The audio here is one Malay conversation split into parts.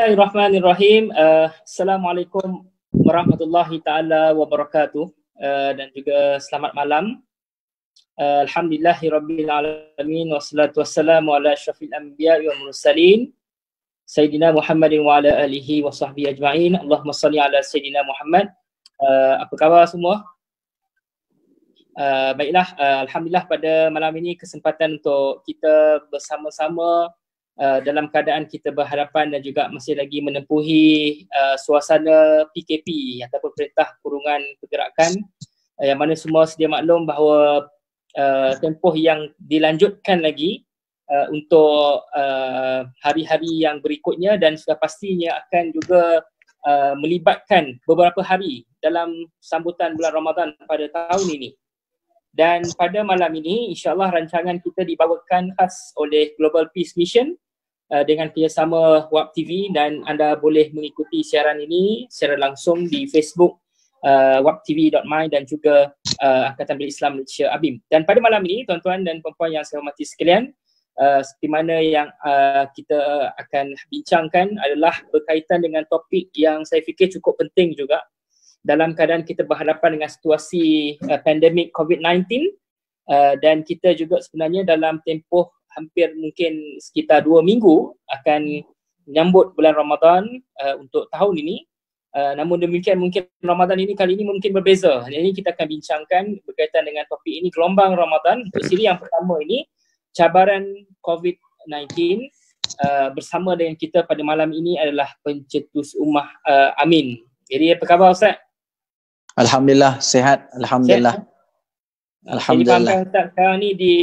Bismillahirrahmanirrahim. Assalamualaikum warahmatullahi taala wabarakatuh. Dan juga selamat malam. Alhamdulillahirabbil alamin wassalatu wassalamu ala asyrafil anbiya'i wal mursalin Sayyidina Muhammadin wa ala alihi wa sahbihi ajma'in. Allahumma salli ala Sayyidina Muhammad. Apa khabar semua? Baiklah, alhamdulillah pada malam ini kesempatan untuk kita bersama-sama dalam keadaan kita berhadapan dan juga masih lagi menempuhi suasana PKP ataupun Perintah Kurungan Pergerakan, yang mana semua sedia maklum bahawa tempoh yang dilanjutkan lagi untuk hari-hari yang berikutnya, dan sudah pastinya akan juga melibatkan beberapa hari dalam sambutan bulan Ramadan pada tahun ini. Dan pada malam ini insyaAllah rancangan kita dibawakan khas oleh Global Peace Mission dengan kerjasama WAP TV, dan anda boleh mengikuti siaran ini secara langsung di Facebook waptv.my dan juga Angkatan Bela Islam Malaysia ABIM. Dan pada malam ini tuan-tuan dan puan-puan yang saya hormati sekalian, seperti mana yang kita akan bincangkan adalah berkaitan dengan topik yang saya fikir cukup penting juga dalam keadaan kita berhadapan dengan situasi pandemik COVID-19, dan kita juga sebenarnya dalam tempoh hampir mungkin sekitar 2 minggu akan menyambut bulan Ramadan untuk tahun ini. Namun demikian mungkin Ramadan ini kali ini mungkin berbeza. Jadi kita akan bincangkan berkaitan dengan topik ini, gelombang Ramadan. Untuk siri yang pertama ini, cabaran COVID-19. Bersama dengan kita pada malam ini adalah pencetus ummah Amin. Jadi apa khabar Ustaz? Alhamdulillah, sihat. Alhamdulillah. Sihat, Alhamdulillah. Jadi Ustaz sekarang ni di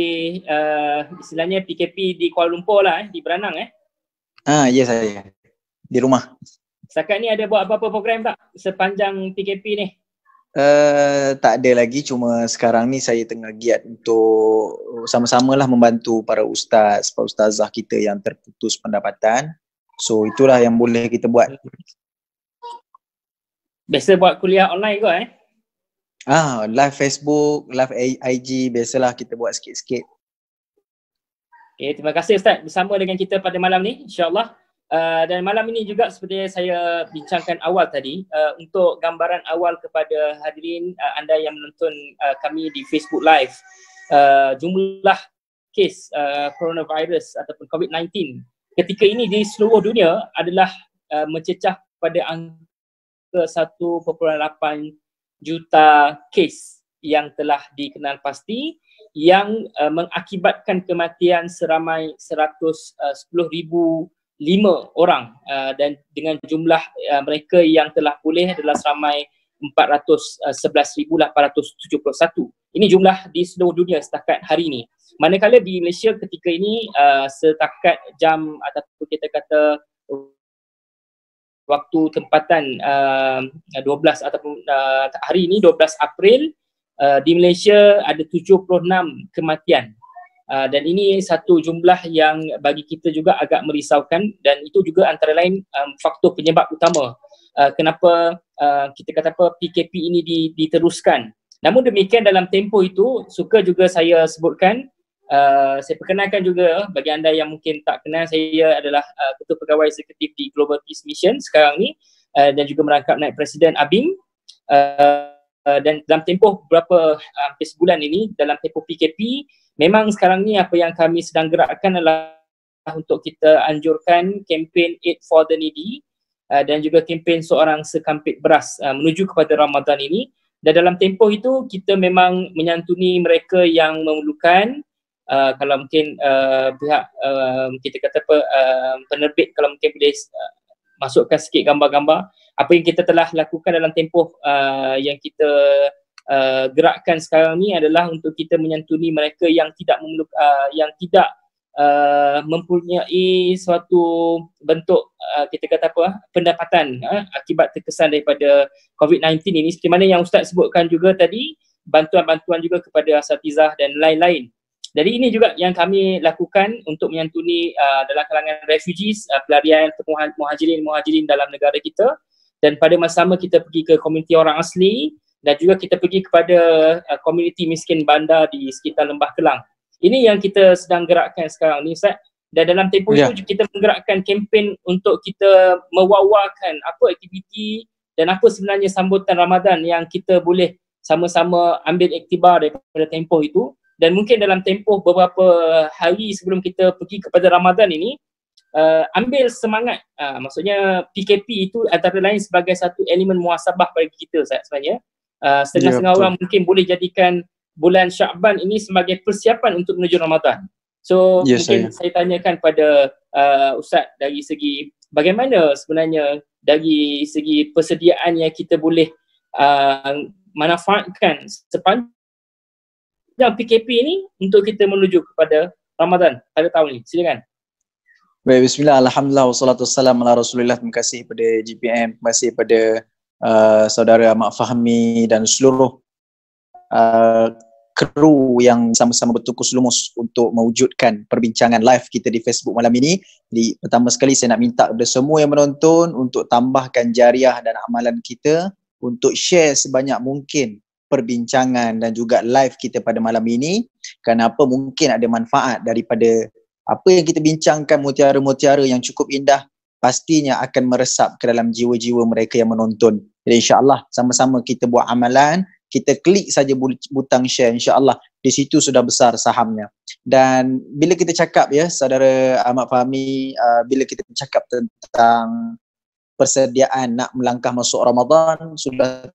istilahnya PKP di Kuala Lumpur lah, di Beranang Ya saya. Di rumah. Setakat ni ada buat apa-apa program tak sepanjang PKP ni? Tak ada lagi, cuma sekarang ni saya tengah giat untuk sama-sama lah membantu para ustaz, para ustazah kita yang terputus pendapatan. So itulah yang boleh kita buat. Biasa buat kuliah online ke Live Facebook, live IG, biasalah kita buat sikit-sikit. Okay, terima kasih Ustaz bersama dengan kita pada malam ni insya-Allah. Dan malam ini juga seperti yang saya bincangkan awal tadi, untuk gambaran awal kepada hadirin anda yang menonton kami di Facebook Live, jumlah kes coronavirus ataupun COVID-19 ketika ini di seluruh dunia adalah mencecah pada angka 1.8 juta kes yang telah dikenal pasti, yang mengakibatkan kematian seramai 110,005 orang, dan dengan jumlah mereka yang telah pulih adalah seramai 411,871. Ini jumlah di seluruh dunia setakat hari ini. Manakala di Malaysia ketika ini setakat jam ataupun kita kata waktu tempatan 12 ataupun hari ini 12 April, di Malaysia ada 76 kematian. Dan ini satu jumlah yang bagi kita juga agak merisaukan, dan itu juga antara lain faktor penyebab utama kenapa kita kata apa PKP ini diteruskan. Namun demikian dalam tempoh itu suka juga saya sebutkan, saya perkenalkan juga bagi anda yang mungkin tak kenal, saya adalah Ketua Pegawai Eksekutif di Global Peace Mission sekarang ni, dan juga merangkap naib Presiden ABIM. Dan dalam tempoh beberapa hampir sebulan ini dalam tempoh PKP, memang sekarang ni apa yang kami sedang gerakkan adalah untuk kita anjurkan kempen Aid for the Needy, dan juga kempen seorang sekampit beras menuju kepada Ramadan ini. Dan dalam tempoh itu kita memang menyantuni mereka yang memerlukan. Kalau mungkin pihak kita kata apa penerbit kalau mungkin boleh masukkan sikit gambar-gambar apa yang kita telah lakukan dalam tempoh yang kita gerakkan sekarang ni adalah untuk kita menyantuni mereka yang tidak mempunyai suatu bentuk kita kata apa pendapatan akibat terkesan daripada COVID-19 ini, seperti mana yang Ustaz sebutkan juga tadi, bantuan-bantuan juga kepada asatizah dan lain-lain. Jadi ini juga yang kami lakukan untuk menyantuni dalam kalangan refugees, pelarian muhajirin dalam negara kita, dan pada masa sama kita pergi ke komuniti orang asli, dan juga kita pergi kepada komuniti miskin bandar di sekitar Lembah Kelang. Ini yang kita sedang gerakkan sekarang ni Ustaz, Dan dalam tempoh itu kita menggerakkan kempen untuk kita mewawarkan apa aktiviti dan apa sebenarnya sambutan Ramadan yang kita boleh sama-sama ambil iktibar daripada tempoh itu. Dan mungkin dalam tempoh beberapa hari sebelum kita pergi kepada Ramadan ini, ambil semangat, maksudnya PKP itu antara lain sebagai satu elemen muhasabah bagi kita sebenarnya. Setengah-setengah orang mungkin boleh jadikan bulan Sya'ban ini sebagai persiapan untuk menuju Ramadan. So mungkin saya tanyakan pada Ustaz dari segi bagaimana sebenarnya dari segi persediaan yang kita boleh manfaatkan sepanjang PKP ini untuk kita menuju kepada Ramadan pada tahun ini. Silakan. Baik, bismillah, alhamdulillah, wassalatu wassalamu ala rasulillah. Terima kasih kepada GPM, terima kasih kepada saudara Ahmad Fahmi dan seluruh kru yang sama-sama bertukus lumus untuk mewujudkan perbincangan live kita di Facebook malam ini. Jadi pertama sekali saya nak minta kepada semua yang menonton untuk tambahkan jariah dan amalan kita untuk share sebanyak mungkin perbincangan dan juga live kita pada malam ini. Kenapa? Mungkin ada manfaat daripada apa yang kita bincangkan, mutiara-mutiara yang cukup indah pastinya akan meresap ke dalam jiwa-jiwa mereka yang menonton. Jadi insya-Allah sama-sama kita buat amalan, kita klik saja butang share, insya-Allah di situ sudah besar sahamnya. Dan bila kita cakap saudara Ahmad Fahmi, bila kita cakap tentang persediaan nak melangkah masuk Ramadan, sudah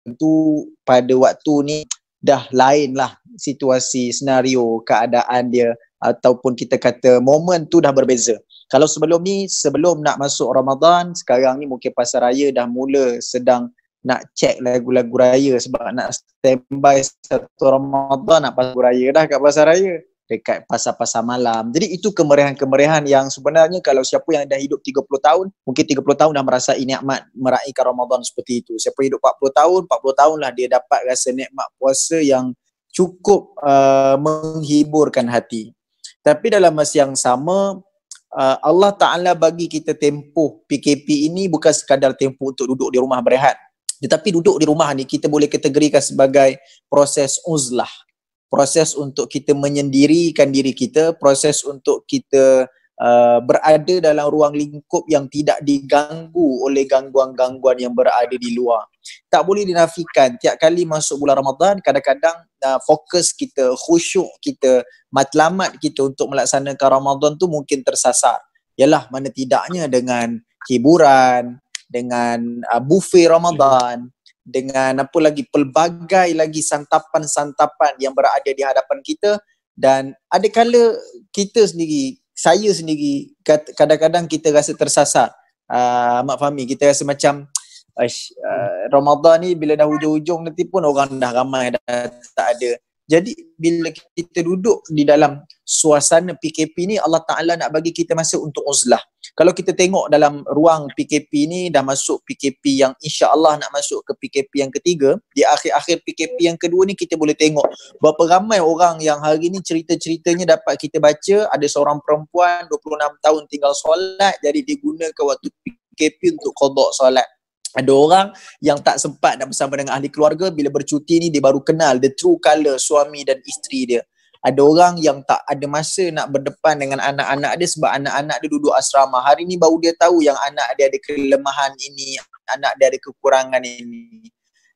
tentu pada waktu ni dah lain lah situasi, senario, keadaan dia ataupun kita kata momen tu dah berbeza. Kalau sebelum ni, sebelum nak masuk Ramadan, sekarang ni mungkin pasar raya dah mula sedang nak cek lagu-lagu raya sebab nak standby satu Ramadan nak pasar raya dah kat pasar raya, dekat pasar-pasar malam. Jadi itu kemeriahan-kemeriahan yang sebenarnya kalau siapa yang dah hidup 30 tahun, mungkin 30 tahun dah merasai nikmat meraihkan Ramadan seperti itu. Siapa hidup 40 tahun, 40 tahun lah dia dapat rasa nikmat puasa yang cukup menghiburkan hati. Tapi dalam masa yang sama, Allah Ta'ala bagi kita tempoh PKP ini bukan sekadar tempoh untuk duduk di rumah berehat. Tetapi duduk di rumah ni kita boleh kategorikan sebagai proses uzlah. Proses untuk kita menyendirikan diri kita, proses untuk kita berada dalam ruang lingkup yang tidak diganggu oleh gangguan-gangguan yang berada di luar. Tak boleh dinafikan, tiap kali masuk bulan Ramadan, kadang-kadang fokus kita, khusyuk kita, matlamat kita untuk melaksanakan Ramadan tu mungkin tersasar. Yalah, mana tidaknya dengan hiburan, dengan buffet Ramadan, dengan apa lagi, pelbagai lagi santapan-santapan yang berada di hadapan kita. Dan ada kala kita sendiri, saya sendiri, kadang-kadang kita rasa tersasar. Mak Fahmi, kita rasa macam Ramadan ni bila dah hujung-hujung nanti pun orang dah ramai, dah tak ada. Jadi bila kita duduk di dalam suasana PKP ni, Allah Ta'ala nak bagi kita masa untuk uzlah. Kalau kita tengok dalam ruang PKP ni, dah masuk PKP yang insya-Allah nak masuk ke PKP yang ketiga. Di akhir-akhir PKP yang kedua ni kita boleh tengok berapa ramai orang yang hari ni cerita-ceritanya dapat kita baca. Ada seorang perempuan 26 tahun tinggal solat, jadi digunakan waktu PKP untuk qada solat. Ada orang yang tak sempat nak bersama dengan ahli keluarga, bila bercuti ni dia baru kenal the true colour suami dan isteri dia. Ada orang yang tak ada masa nak berdepan dengan anak-anak dia sebab anak-anak dia duduk asrama. Hari ni baru dia tahu yang anak dia ada kelemahan ini, anak dia ada kekurangan ini.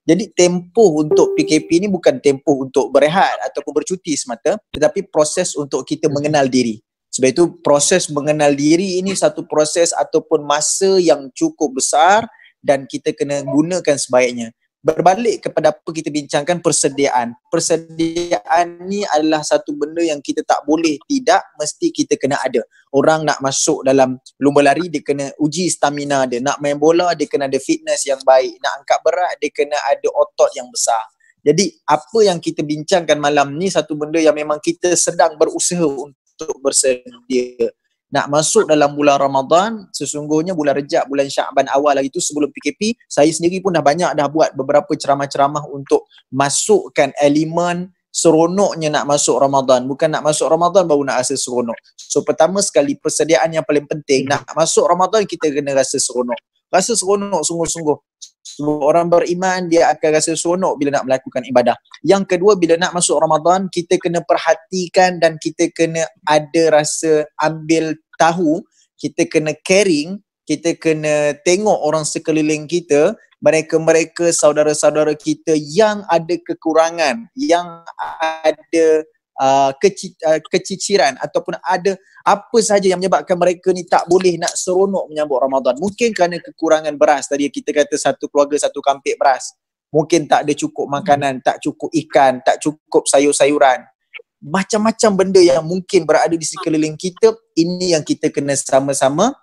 Jadi tempoh untuk PKP ni bukan tempoh untuk berehat ataupun bercuti semata, tetapi proses untuk kita mengenal diri. Sebab itu proses mengenal diri ini satu proses ataupun masa yang cukup besar dan kita kena gunakan sebaiknya. Berbalik kepada apa kita bincangkan, persediaan. Persediaan ni adalah satu benda yang kita tak boleh tidak, mesti kita kena ada. Orang nak masuk dalam lumba lari, dia kena uji stamina dia. Nak main bola, dia kena ada fitness yang baik. Nak angkat berat, dia kena ada otot yang besar. Jadi apa yang kita bincangkan malam ni satu benda yang memang kita sedang berusaha untuk bersedia. Nak masuk dalam bulan Ramadan, sesungguhnya bulan Rejab, bulan Sya'ban awal lagi tu sebelum PKP, saya sendiri pun dah banyak dah buat beberapa ceramah-ceramah untuk masukkan elemen seronoknya nak masuk Ramadan. Bukan nak masuk Ramadan baru nak rasa seronok. So pertama sekali persediaan yang paling penting, nak masuk Ramadan kita kena rasa seronok. Rasa seronok sungguh-sungguh. Sebab orang beriman dia akan rasa seronok bila nak melakukan ibadah. Yang kedua, bila nak masuk Ramadan, kita kena perhatikan dan kita kena ada rasa ambil tahu, kita kena caring, kita kena tengok orang sekeliling kita, mereka-mereka saudara-saudara kita yang ada kekurangan, yang ada keciciran ataupun ada apa sahaja yang menyebabkan mereka ni tak boleh nak seronok menyambut Ramadan. Mungkin kerana kekurangan beras, tadi kita kata satu keluarga satu kampik beras, mungkin tak ada cukup makanan, tak cukup ikan, tak cukup sayur-sayuran, macam-macam benda yang mungkin berada di sekeliling kita. Ini yang kita kena sama-sama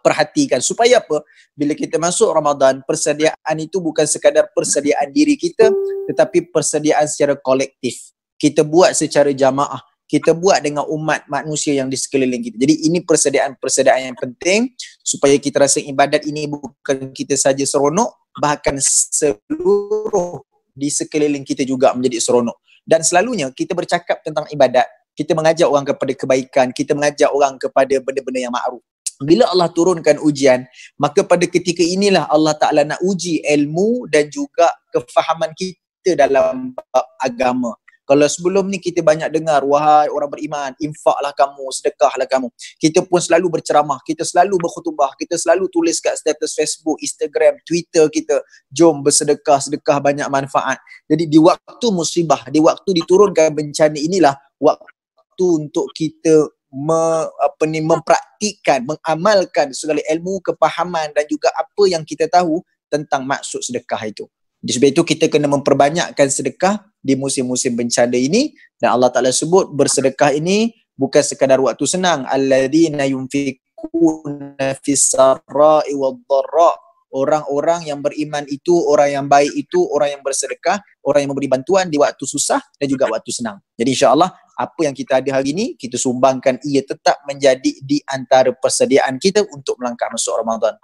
perhatikan, supaya apa, bila kita masuk Ramadan, persediaan itu bukan sekadar persediaan diri kita, tetapi persediaan secara kolektif. Kita buat secara jamaah, kita buat dengan umat manusia yang di sekeliling kita. Jadi ini persediaan yang penting supaya kita rasa ibadat ini bukan kita saja seronok, bahkan seluruh di sekeliling kita juga menjadi seronok. Dan selalunya kita bercakap tentang ibadat, kita mengajak orang kepada kebaikan, kita mengajak orang kepada benda-benda yang makruf. Bila Allah turunkan ujian, maka pada ketika inilah Allah Ta'ala nak uji ilmu dan juga kefahaman kita dalam agama. Kalau sebelum ni kita banyak dengar, wahai orang beriman, infaklah kamu, sedekahlah kamu. Kita pun selalu berceramah, kita selalu berkhutbah, kita selalu tulis kat status Facebook, Instagram, Twitter kita, jom bersedekah, sedekah banyak manfaat. Jadi di waktu musibah, di waktu diturunkan bencana inilah waktu untuk kita mempraktikkan, mengamalkan segala ilmu, kepahaman dan juga apa yang kita tahu tentang maksud sedekah itu. Sebab itu kita kena memperbanyakkan sedekah di musim-musim bencana ini, dan Allah Ta'ala sebut bersedekah ini bukan sekadar waktu senang. Alladzina yunfikuna fis-sarra'i wad-dharra. Orang-orang yang beriman itu, orang yang baik itu, orang yang bersedekah, orang yang memberi bantuan di waktu susah dan juga waktu senang. Jadi insya-Allah apa yang kita ada hari ini kita sumbangkan, ia tetap menjadi di antara persediaan kita untuk melangkah masuk Ramadan.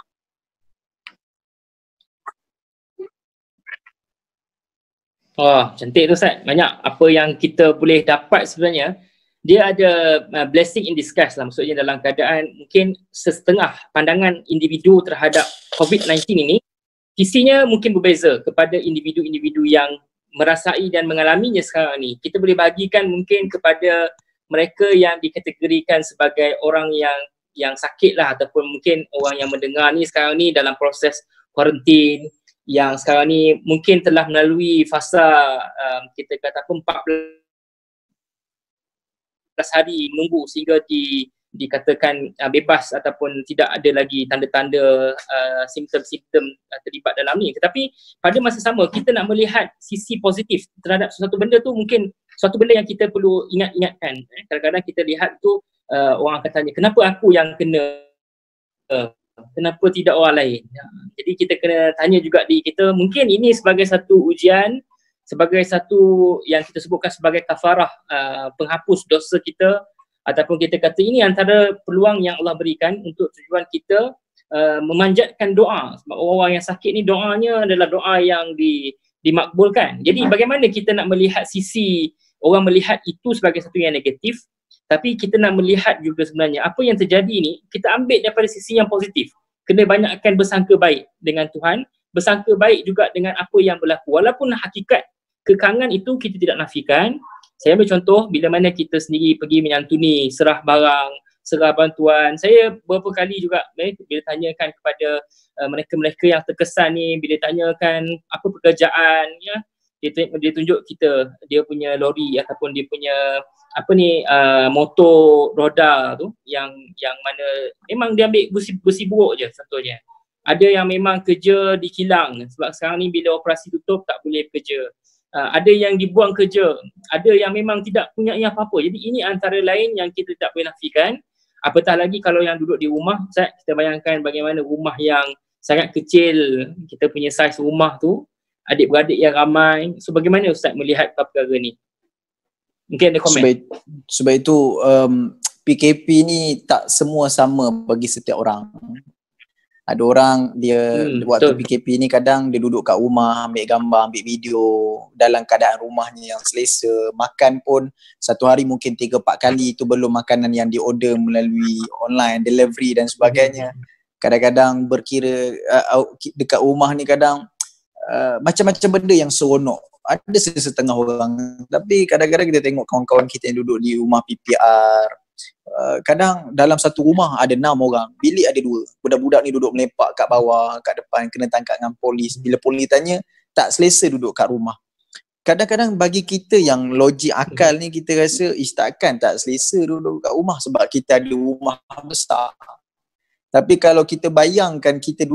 Wah, cantik tu Ustaz. Banyak apa yang kita boleh dapat sebenarnya. Dia ada blessing in disguise lah. Maksudnya dalam keadaan mungkin setengah pandangan individu terhadap COVID-19 ini, visinya mungkin berbeza kepada individu-individu yang merasai dan mengalaminya sekarang ni. Kita boleh bahagikan mungkin kepada mereka yang dikategorikan sebagai orang yang sakit lah, ataupun mungkin orang yang mendengar ni sekarang ni dalam proses kuarantin, yang sekarang ni mungkin telah melalui fasa kita kata apa 14 hari menunggu sehingga dikatakan bebas ataupun tidak ada lagi tanda-tanda simptom-simptom terlibat dalam ni. Tetapi pada masa sama kita nak melihat sisi positif terhadap sesuatu benda tu, mungkin suatu benda yang kita perlu ingat-ingatkan. Kadang-kadang kita lihat tu orang akan tanya, kenapa aku yang kena, kenapa tidak orang lain? Jadi kita kena tanya juga diri kita, mungkin ini sebagai satu ujian, sebagai satu yang kita sebutkan sebagai kafarah, penghapus dosa kita, ataupun kita kata ini antara peluang yang Allah berikan untuk tujuan kita memanjatkan doa. Sebab orang-orang yang sakit ni doanya adalah doa yang dimakbulkan. Jadi bagaimana kita nak melihat sisi, orang melihat itu sebagai satu yang negatif, tapi kita nak melihat juga sebenarnya apa yang terjadi ni, kita ambil daripada sisi yang positif. Kena banyakkan bersangka baik dengan Tuhan, bersangka baik juga dengan apa yang berlaku. Walaupun hakikat kekangan itu kita tidak nafikan. Saya ambil contoh, bila mana kita sendiri pergi menyantuni, serah barang, serah bantuan. Saya beberapa kali juga bila tanyakan kepada mereka-mereka yang terkesan ni, bila tanyakan apa pekerjaan, ya, dia tunjuk kita dia punya lori ataupun dia punya motor roda tu yang mana memang dia ambil besi buruk je contohnya. Ada yang memang kerja di kilang sebab sekarang ni bila operasi tutup tak boleh kerja. Ada yang dibuang kerja, ada yang memang tidak punya apa-apa. Jadi ini antara lain yang kita tak boleh nafikan. Apatah lagi kalau yang duduk di rumah, Ustaz, kita bayangkan bagaimana rumah yang sangat kecil, kita punya saiz rumah tu, adik-beradik yang ramai. So bagaimana Ustaz melihat perkara ni? Mungkin ada komen. Sebab itu PKP ni tak semua sama bagi setiap orang. Ada orang dia waktu betul. PKP ni kadang dia duduk kat rumah, ambil gambar, ambil video dalam keadaan rumahnya yang selesa. Makan pun satu hari mungkin 3-4 kali, itu belum makanan yang diorder melalui online, delivery dan sebagainya. kadang-kadang berkira dekat rumah ni kadang macam-macam benda yang seronok. Ada setengah orang, tapi kadang-kadang kita tengok kawan-kawan kita yang duduk di rumah PPR, kadang dalam satu rumah ada 6 orang, bilik ada 2. Budak-budak ni duduk melepak kat bawah, kat depan, kena tangkap dengan polis. Bila polis tanya, tak selesa duduk kat rumah. Kadang-kadang bagi kita yang logik akal ni, kita rasa takkan tak selesa duduk kat rumah sebab kita ada rumah besar. Tapi kalau kita bayangkan kita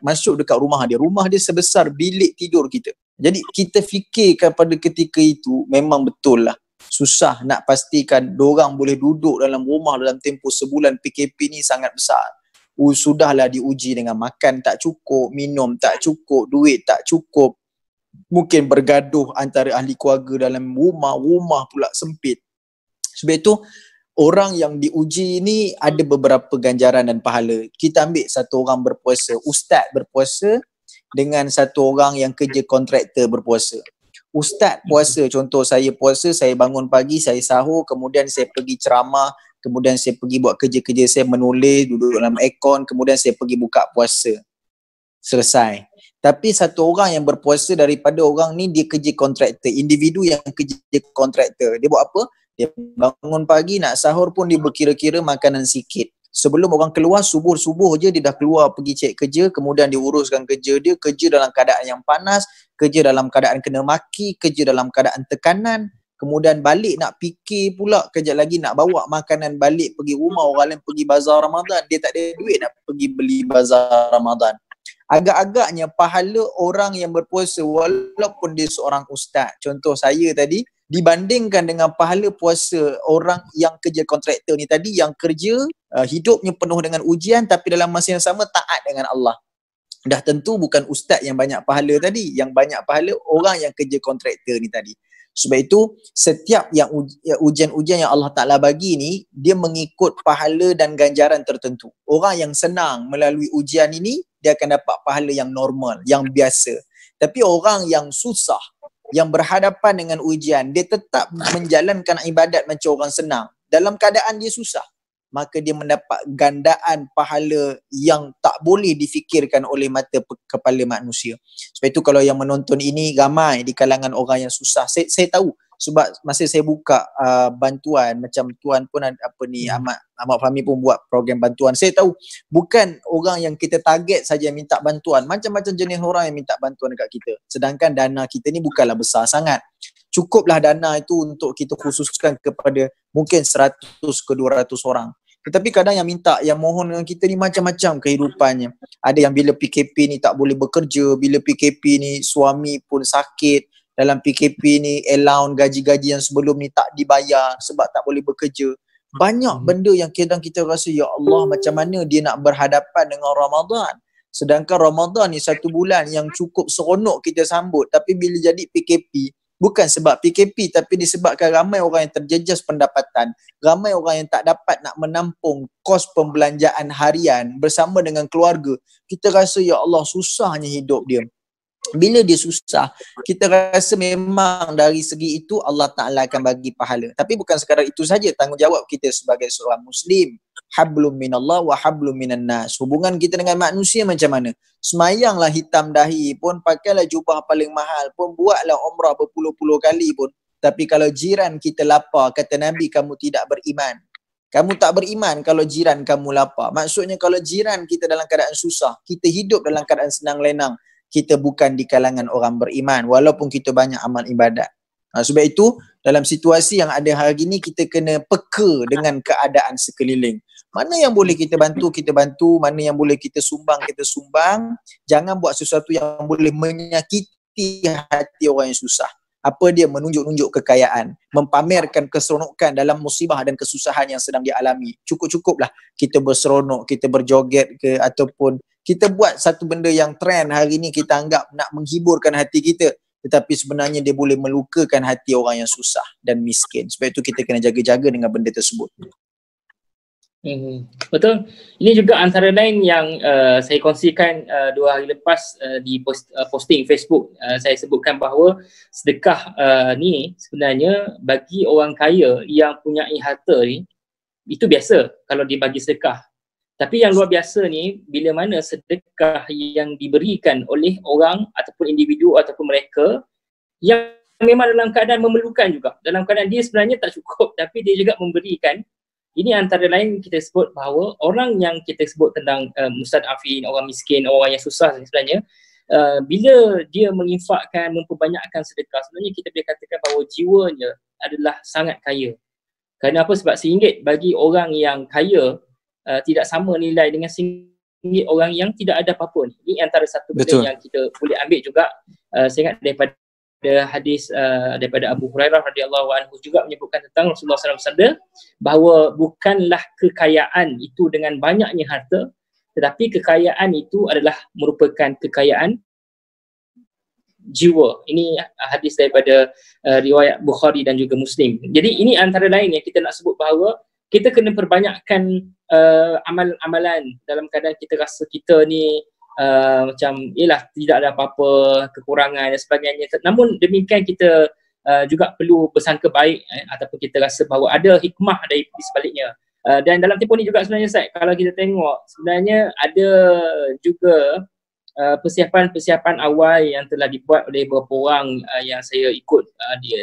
masuk dekat rumah dia sebesar bilik tidur kita. Jadi kita fikirkan pada ketika itu memang betul lah. Susah nak pastikan dorang boleh duduk dalam rumah dalam tempoh sebulan. PKP ni sangat besar. Sudahlah diuji dengan makan tak cukup, minum tak cukup, duit tak cukup. Mungkin bergaduh antara ahli keluarga dalam rumah pula sempit. Sebab itu orang yang diuji ni ada beberapa ganjaran dan pahala. Kita ambil satu orang berpuasa, ustaz berpuasa dengan satu orang yang kerja kontraktor berpuasa. Ustaz puasa, contoh saya puasa, saya bangun pagi, saya sahur, kemudian saya pergi ceramah, kemudian saya pergi buat kerja-kerja saya, menulis, duduk dalam aircon, kemudian saya pergi buka puasa. Selesai. Tapi satu orang yang berpuasa daripada orang ni dia kerja kontraktor, individu yang kerja kontraktor. Dia buat apa? Dia bangun pagi nak sahur pun dia berkira-kira makanan sikit. Sebelum orang keluar, subuh-subuh je dia dah keluar pergi cek kerja, kemudian dia uruskan kerja dia, kerja dalam keadaan yang panas, kerja dalam keadaan kena maki, kerja dalam keadaan tekanan, kemudian balik nak fikir pula, kejap lagi nak bawa makanan balik pergi rumah, orang lain pergi bazar Ramadan, dia tak ada duit nak pergi beli bazar Ramadan. Agak-agaknya pahala orang yang berpuasa walaupun dia seorang ustaz, contoh saya tadi, dibandingkan dengan pahala puasa orang yang kerja kontraktor ni tadi, yang kerja hidupnya penuh dengan ujian tapi dalam masa yang sama taat dengan Allah. Dah tentu bukan ustaz yang banyak pahala tadi, yang banyak pahala orang yang kerja kontraktor ni tadi. Sebab itu setiap yang ujian-ujian yang Allah Ta'ala bagi ni, dia mengikut pahala dan ganjaran tertentu. Orang yang senang melalui ujian ini, dia akan dapat pahala yang normal, yang biasa. Tapi orang yang susah, yang berhadapan dengan ujian, dia tetap menjalankan ibadat macam orang senang. Dalam keadaan dia susah, maka dia mendapat gandaan pahala yang tak boleh difikirkan oleh mata kepala manusia. Sebab itu kalau yang menonton ini ramai di kalangan orang yang susah. Saya tahu sebab masa saya buka bantuan, macam tuan pun ada Ahmad Fahmi pun buat program bantuan. Saya tahu bukan orang yang kita target saja minta bantuan, macam-macam jenis orang yang minta bantuan dekat kita. Sedangkan dana kita ni bukanlah besar sangat. Cukuplah dana itu untuk kita khususkan kepada mungkin 100 ke 200 orang. Tetapi kadang yang minta, yang mohon dengan kita ni macam-macam kehidupannya. Ada yang bila PKP ni tak boleh bekerja, bila PKP ni suami pun sakit, dalam PKP ni allowance gaji-gaji yang sebelum ni tak dibayar sebab tak boleh bekerja. Banyak benda yang kadang kita rasa, ya Allah, macam mana dia nak berhadapan dengan Ramadan. Sedangkan Ramadan ni satu bulan yang cukup seronok kita sambut, tapi bila jadi PKP, bukan sebab PKP tapi disebabkan ramai orang yang terjejas pendapatan, ramai orang yang tak dapat nak menampung kos pembelanjaan harian bersama dengan keluarga. Kita rasa, ya Allah, susahnya hidup dia. Bila dia susah, kita rasa memang dari segi itu Allah Ta'ala akan bagi pahala. Tapi bukan sekadar itu saja tanggungjawab kita sebagai seorang Muslim. Hablum minallah wa hablum minan nas. Hubungan kita dengan manusia macam mana? Semayanglah hitam dahi pun, pakailah jubah paling mahal pun, buatlah umrah berpuluh-puluh kali pun. Tapi kalau jiran kita lapar, kata Nabi, kamu tidak beriman. Kamu tak beriman kalau jiran kamu lapar. Maksudnya kalau jiran kita dalam keadaan susah, kita hidup dalam keadaan senang lenang, kita bukan di kalangan orang beriman walaupun kita banyak amal ibadat. Sebab itu dalam situasi yang ada hari ini, kita kena peka dengan keadaan sekeliling. Mana yang boleh kita bantu, kita bantu. Mana yang boleh kita sumbang, kita sumbang. Jangan buat sesuatu yang boleh menyakiti hati orang yang susah. Apa dia? Menunjuk-nunjuk kekayaan, mempamerkan keseronokan dalam musibah dan kesusahan yang sedang dialami. Cukup-cukuplah kita berseronok, kita berjoget ke, ataupun kita buat satu benda yang trend hari ni, kita anggap nak menghiburkan hati kita, tetapi sebenarnya dia boleh melukakan hati orang yang susah dan miskin. Sebab itu kita kena jaga-jaga dengan benda tersebut. Betul. Ini juga antara lain yang saya kongsikan 2 hari lepas di posting Facebook. Saya sebutkan bahawa sedekah ni sebenarnya bagi orang kaya yang punya harta ni, itu biasa kalau dibagi sedekah. Tapi yang luar biasa ni, bila mana sedekah yang diberikan oleh orang ataupun individu ataupun mereka yang memang dalam keadaan memerlukan juga. Dalam keadaan dia sebenarnya tak cukup tapi dia juga memberikan. Ini antara lain kita sebut bahawa orang yang kita sebut tentang mustad'afin, orang miskin, orang yang susah sebenarnya, bila dia menginfakkan, memperbanyakkan sedekah, sebenarnya kita boleh katakan bahawa jiwanya adalah sangat kaya. Kerana apa? Sebab RM1 bagi orang yang kaya tidak sama nilai dengan RM1 orang yang tidak ada apa-apa. Ini antara satu benda yang kita boleh ambil juga. Saya ingat daripada hadis daripada Abu Hurairah radhiyallahu anhu juga menyebutkan tentang Rasulullah SAW bersabda bahawa bukanlah kekayaan itu dengan banyaknya harta, tetapi kekayaan itu adalah merupakan kekayaan jiwa. Ini hadis daripada riwayat Bukhari dan juga Muslim. Jadi ini antara lain yang kita nak sebut bahawa kita kena perbanyakkan amalan-amalan dalam keadaan kita rasa kita ni macam ialah tidak ada apa-apa, kekurangan dan sebagainya. Namun demikian kita juga perlu bersangka baik ataupun kita rasa bahawa ada hikmah di sebaliknya. Dan dalam tempoh ni juga sebenarnya Ustaz, kalau kita tengok sebenarnya ada juga persiapan-persiapan awal yang telah dibuat oleh beberapa orang yang saya ikut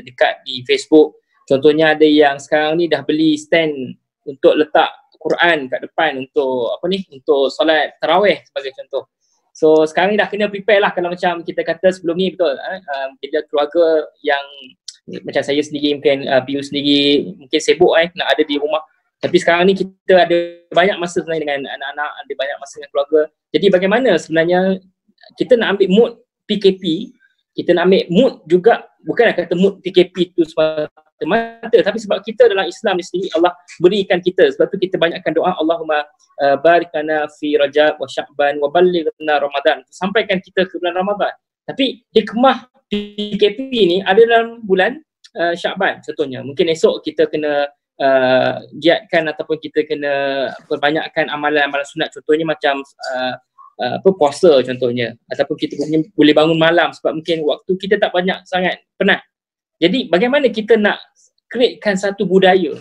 dekat di Facebook. Contohnya ada yang sekarang ni dah beli stand untuk letak Quran kat depan untuk untuk solat tarawih sebagai contoh. So sekarang ni dah kena prepare lah kalau macam kita kata sebelum ni betul. Bila keluarga yang macam saya sendiri mungkin Pius sendiri mungkin sibuk nak ada di rumah. Tapi sekarang ni kita ada banyak masa sebenarnya dengan anak-anak, ada banyak masa dengan keluarga. Jadi bagaimana sebenarnya kita nak ambil mood PKP, kita nak ambil mood juga, bukan nak kata mood PKP itu semata-mata, tapi sebab kita dalam Islam ni sendiri Allah berikan kita, sebab tu kita banyakkan doa Allahumma barik lana fi Rajab wa Sya'ban wa ballighna Ramadan, sampaikan kita ke bulan Ramadan. Tapi hikmah PKP ni ada dalam bulan Sya'ban contohnya. Mungkin esok kita kena giatkan ataupun kita kena perbanyakkan amalan-amalan sunat, contohnya macam puasa contohnya, ataupun kita boleh bangun malam sebab mungkin waktu kita tak banyak sangat, penat. Jadi bagaimana kita nak createkan satu budaya,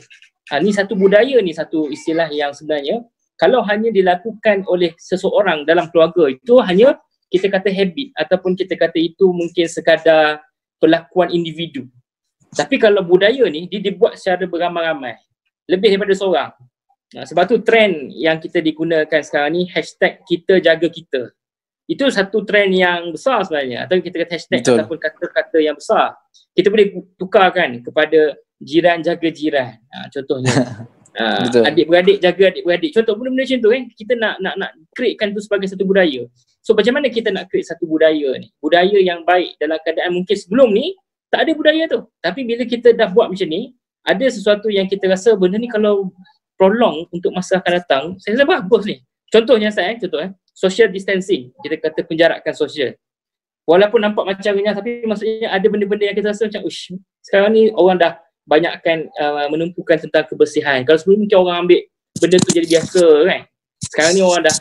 ni satu budaya ni satu istilah yang sebenarnya kalau hanya dilakukan oleh seseorang dalam keluarga itu hanya kita kata habit ataupun kita kata itu mungkin sekadar perlakuan individu. Tapi kalau budaya ni dia dibuat secara beramai-ramai, lebih daripada seorang. Sebab tu trend yang kita digunakan sekarang ni #KitaJagaKita. Itu satu trend yang besar sebenarnya, atau kita kata hashtag ataupun kata-kata yang besar. Kita boleh tukarkan kepada jiran jaga jiran, contohnya. Adik-beradik jaga adik-beradik. Contoh benda-benda macam tu kan, kita nak createkan tu sebagai satu budaya. So macam mana kita nak create satu budaya ni? Budaya yang baik dalam keadaan mungkin sebelum ni tak ada budaya tu. Tapi bila kita dah buat macam ni, ada sesuatu yang kita rasa benda ni kalau prolong untuk masa akan datang, saya rasa bagus ni. Contohnya social distancing. Kita kata penjarakan sosial. Walaupun nampak macam renyah, tapi maksudnya ada benda-benda yang kita rasa macam sekarang ni orang dah banyakkan menumpukan tentang kebersihan. Kalau sebelum mungkin orang ambil benda tu jadi biasa kan. Sekarang ni orang dah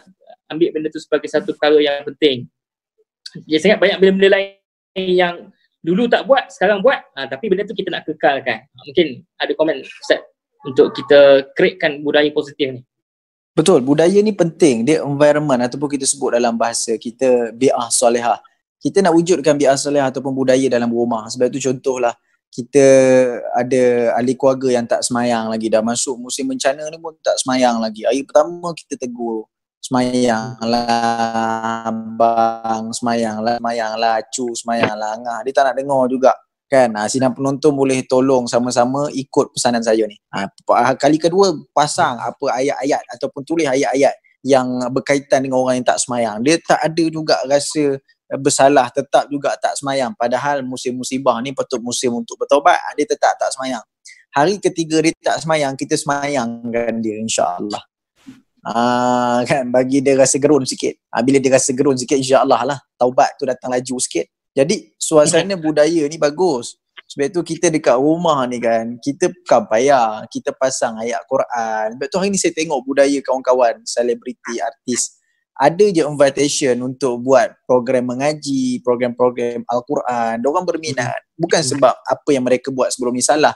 ambil benda tu sebagai satu perkara yang penting. Dia sangat banyak benda-benda lain yang dulu tak buat, sekarang buat, tapi benda tu kita nak kekalkan. Mungkin ada komen Ustaz untuk kita createkan budaya positif ni. Betul, budaya ni penting. Dia environment ataupun kita sebut dalam bahasa kita bi'ah solehah. Kita nak wujudkan bi'ah solehah ataupun budaya dalam rumah. Sebab itu contohlah kita ada ahli keluarga yang tak semayang lagi, dah masuk musim bencana ni pun tak semayang lagi. Hari pertama kita tegur, semayang lah abang, semayang lah cu, semayang lah angah. Dia tak nak dengar juga kan. Sidang penonton boleh tolong sama-sama ikut pesanan saya ni. Kali kedua pasang apa ayat-ayat ataupun tulis ayat-ayat yang berkaitan dengan orang yang tak semayang. Dia tak ada juga rasa bersalah, tetap juga tak semayang. Padahal musim musibah ni patut musim untuk bertaubat, dia tetap tak semayang. Hari ketiga dia tak semayang, kita semayangkan dia insya-Allah. Kan bagi dia rasa gerun sikit. Bila dia rasa gerun sikit, insya-Allah lah taubat tu datang laju sikit. Jadi suasana budaya ni bagus. Sebab tu kita dekat rumah ni kan, kita bukan payah, kita pasang ayat Quran. Sebab tu hari ni saya tengok budaya kawan-kawan, selebriti, artis, ada je invitation untuk buat program mengaji, program-program Al-Quran. Diorang berminat. Bukan sebab apa yang mereka buat sebelum ni salah.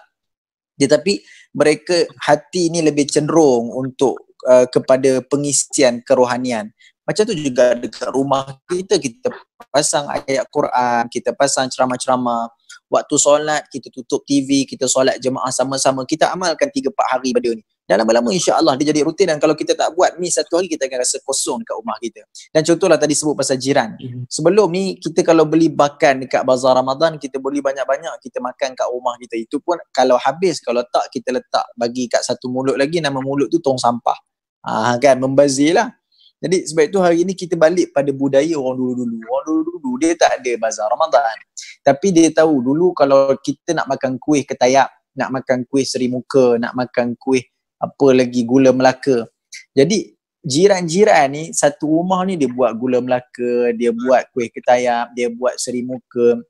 Tetapi mereka hati ni lebih cenderung untuk kepada pengisian kerohanian. Macam tu juga dekat rumah kita, kita pasang ayat Quran, kita pasang ceramah-ceramah. Waktu solat, kita tutup TV, kita solat jemaah sama-sama. Kita amalkan 3-4 hari pada ni. Dan lama-lama insya-Allah dia jadi rutin, dan kalau kita tak buat ni satu hari, kita akan rasa kosong dekat rumah kita. Dan contohlah tadi sebut pasal jiran. Sebelum ni kita kalau beli makan dekat bazar Ramadan, kita beli banyak-banyak, kita makan kat rumah kita. Itu pun kalau habis, kalau tak kita letak bagi kat satu mulut lagi, nama mulut tu tong sampah. Kan membazir lah. Jadi sebab itu hari ni kita balik pada budaya orang dulu-dulu. Orang dulu-dulu dia tak ada bazar Ramadan. Tapi dia tahu dulu kalau kita nak makan kuih ketayap, nak makan kuih seri muka, nak makan kuih apa lagi, gula Melaka. Jadi jiran-jiran ni satu rumah ni dia buat gula Melaka, dia buat kuih ketayap, dia buat seri muka,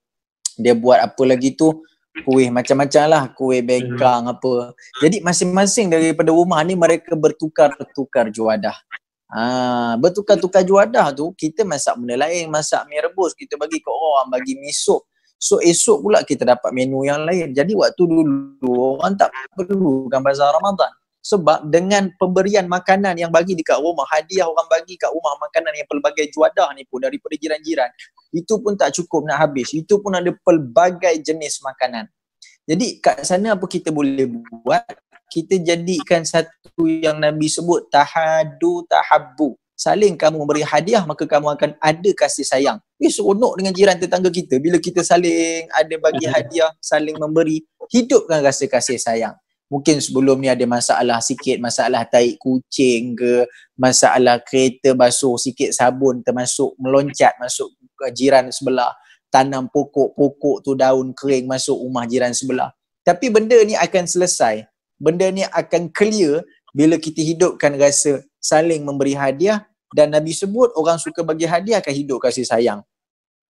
dia buat apa lagi tu, kuih macam-macam lah, kuih bekang apa. Jadi masing-masing daripada rumah ni mereka bertukar-tukar juadah. Bertukar-tukar juadah tu, kita masak benda lain, masak mi rebus, kita bagi ke orang, bagi mi sup. So esok pula kita dapat menu yang lain. Jadi waktu dulu orang tak perlukan bazar Ramadan. Sebab dengan pemberian makanan yang bagi dekat rumah, hadiah orang bagi kat rumah makanan yang pelbagai juadah ni pun daripada jiran-jiran, itu pun tak cukup nak habis. Itu pun ada pelbagai jenis makanan. Jadi kat sana apa kita boleh buat? Kita jadikan satu yang Nabi sebut, tahadu tahabbu. Saling kamu memberi hadiah, maka kamu akan ada kasih sayang. Seronok dengan jiran tetangga kita. Bila kita saling ada bagi hadiah, saling memberi, hidupkan rasa kasih sayang. Mungkin sebelum ni ada masalah sikit, masalah taik kucing ke, masalah kereta basuh sikit sabun termasuk meloncat masuk ke jiran sebelah, tanam pokok tu daun kering masuk rumah jiran sebelah. Tapi benda ni akan selesai, benda ni akan clear bila kita hidupkan rasa saling memberi hadiah. Dan Nabi sebut orang suka bagi hadiah akan hidup kasih sayang.